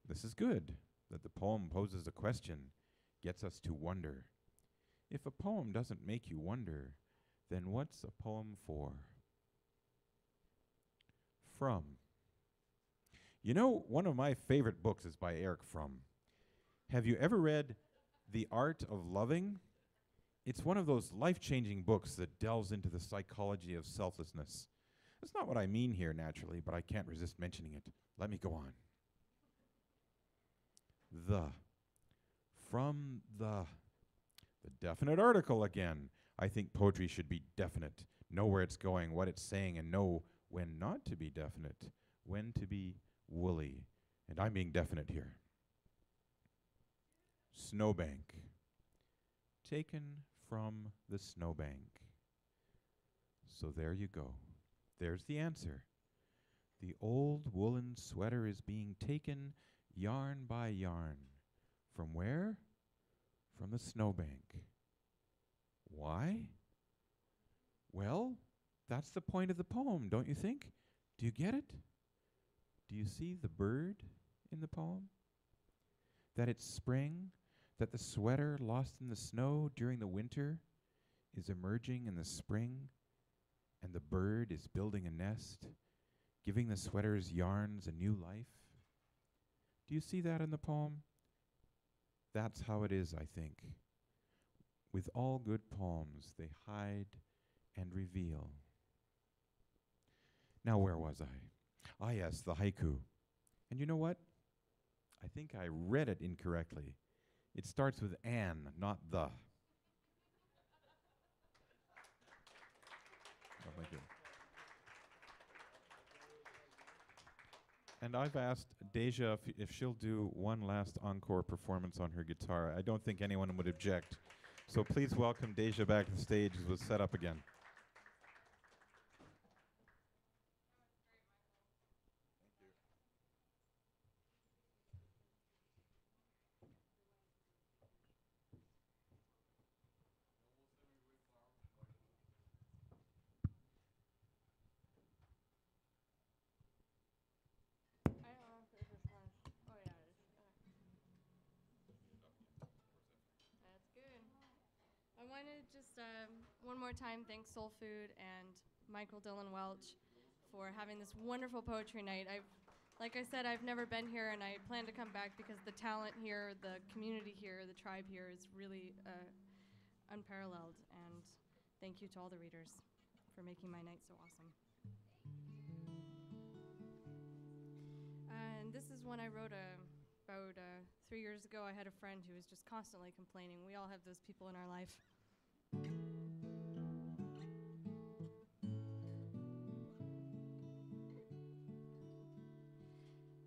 This is good, that the poem poses a question, gets us to wonder. If a poem doesn't make you wonder, then what's a poem for? From. You know, one of my favorite books is by Erich Fromm. Have you ever read The Art of Loving? It's one of those life-changing books that delves into the psychology of selflessness. That's not what I mean here, naturally, but I can't resist mentioning it. Let me go on. From the The definite article again. I think poetry should be definite. Know where it's going, what it's saying, and know when not to be definite, when to be woolly. And I'm being definite here. Snowbank. Taken from the snowbank. So there you go. There's the answer. The old woolen sweater is being taken yarn by yarn. From where? From the snowbank. Why? Well, that's the point of the poem, don't you think? Do you get it? Do you see the bird in the poem? That it's spring, that the sweater lost in the snow during the winter is emerging in the spring, and the bird is building a nest, giving the sweater's yarns a new life. Do you see that in the poem? That's how it is, I think. With all good poems, they hide and reveal. Now, where was I? Ah, yes, the haiku. And you know what? I think I read it incorrectly. It starts with an, not the. Oh, thank you. And I've asked Deja if she'll do one last encore performance on her guitar. I don't think anyone would object. So please welcome Deja back to the stage as was set up again. That's good. I want to just one more time thank SoulFood and Michael Dylan Welch for having this wonderful poetry night. Like I said, I've never been here, and I plan to come back because the talent here, the community here, the tribe here is really unparalleled. And thank you to all the readers for making my night so awesome. And this is one I wrote about 3 years ago. I had a friend who was just constantly complaining. We all have those people in our life.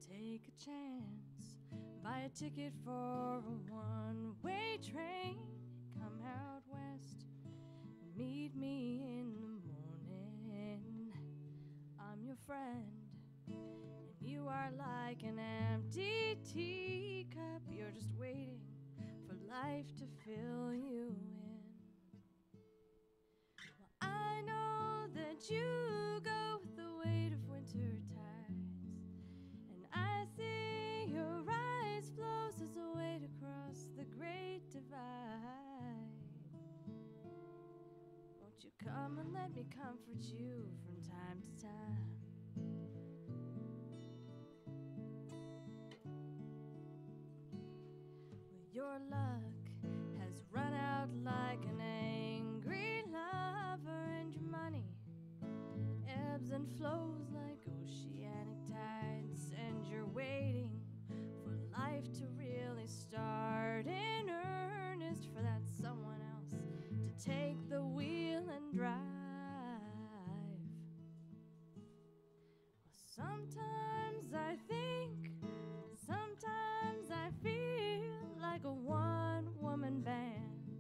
Take a chance, buy a ticket for a one-way train. Come out west, meet me in the morning. I'm your friend, and you are like an empty teacup. You're just waiting for life to fill you in. Well, I know that you go with the weight of winter tides, and I see your eyes flows as a weight across the great divide. Won't you come and let me comfort you from time to time? Your luck has run out like an angry lover, and your money ebbs and flows like oceanic tides, and you're waiting for life to really start in earnest, for that someone else to take the wheel and drive. Well, sometimes I think, sometimes I feel like a one-woman band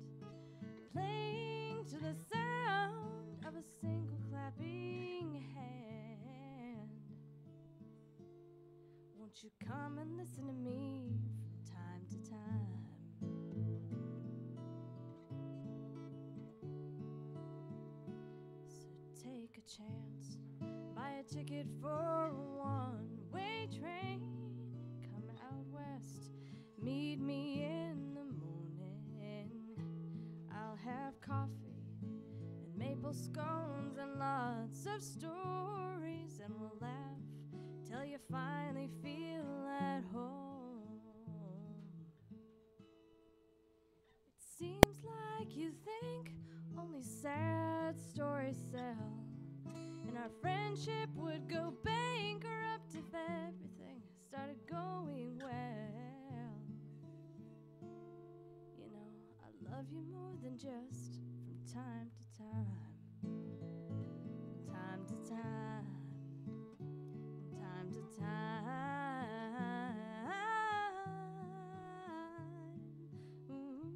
playing to the sound of a single clapping hand. Won't you come and listen to me from time to time? So take a chance, buy a ticket for a one-way train. Come out west, meet me in the morning. I'll have coffee and maple scones and lots of stories, and we'll laugh till you finally feel at home. It seems like you think only sad stories sell, and our friendship would go bankrupt if everything started going well. You know, I love you more than just from time to time. Time to time. Time to time. Ooh.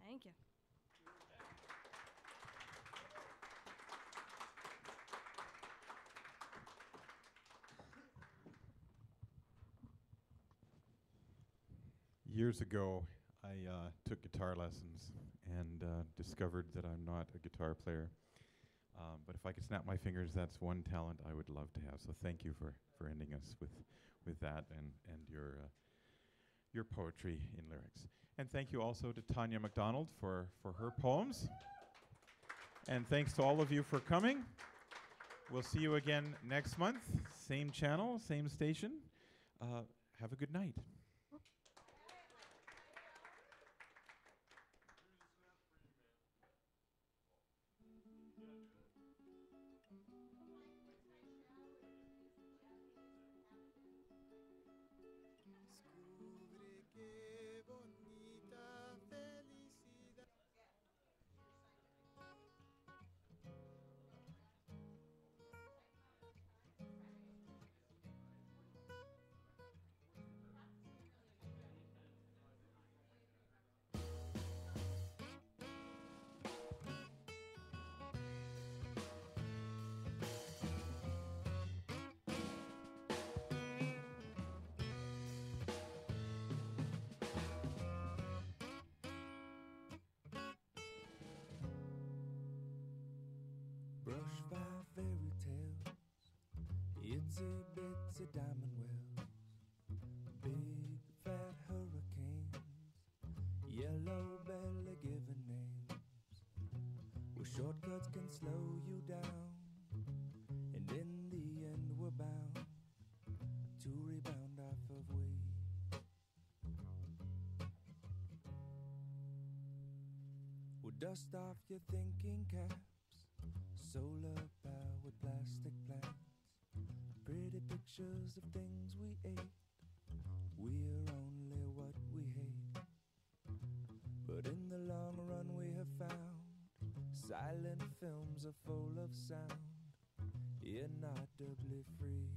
Thank you. Years ago, I took guitar lessons and discovered that I'm not a guitar player. But if I could snap my fingers, that's one talent I would love to have. So thank you for ending us with that and your poetry in lyrics. And thank you also to Tanya MacDonald for her poems. And thanks to all of you for coming. We'll see you again next month. Same channel, same station. Have a good night. Descubre qué bonita felicidad. Brush by fairy tales, itsy bitsy diamond wells, big fat hurricanes, yellow belly giving names, where shortcuts can slow you down, and in the end we're bound to rebound off of we. We'll dust off your thinking caps, solar powered plastic plants, pretty pictures of things we ate. We're only what we hate, but in the long run we have found silent films are full of sound, inaudibly free.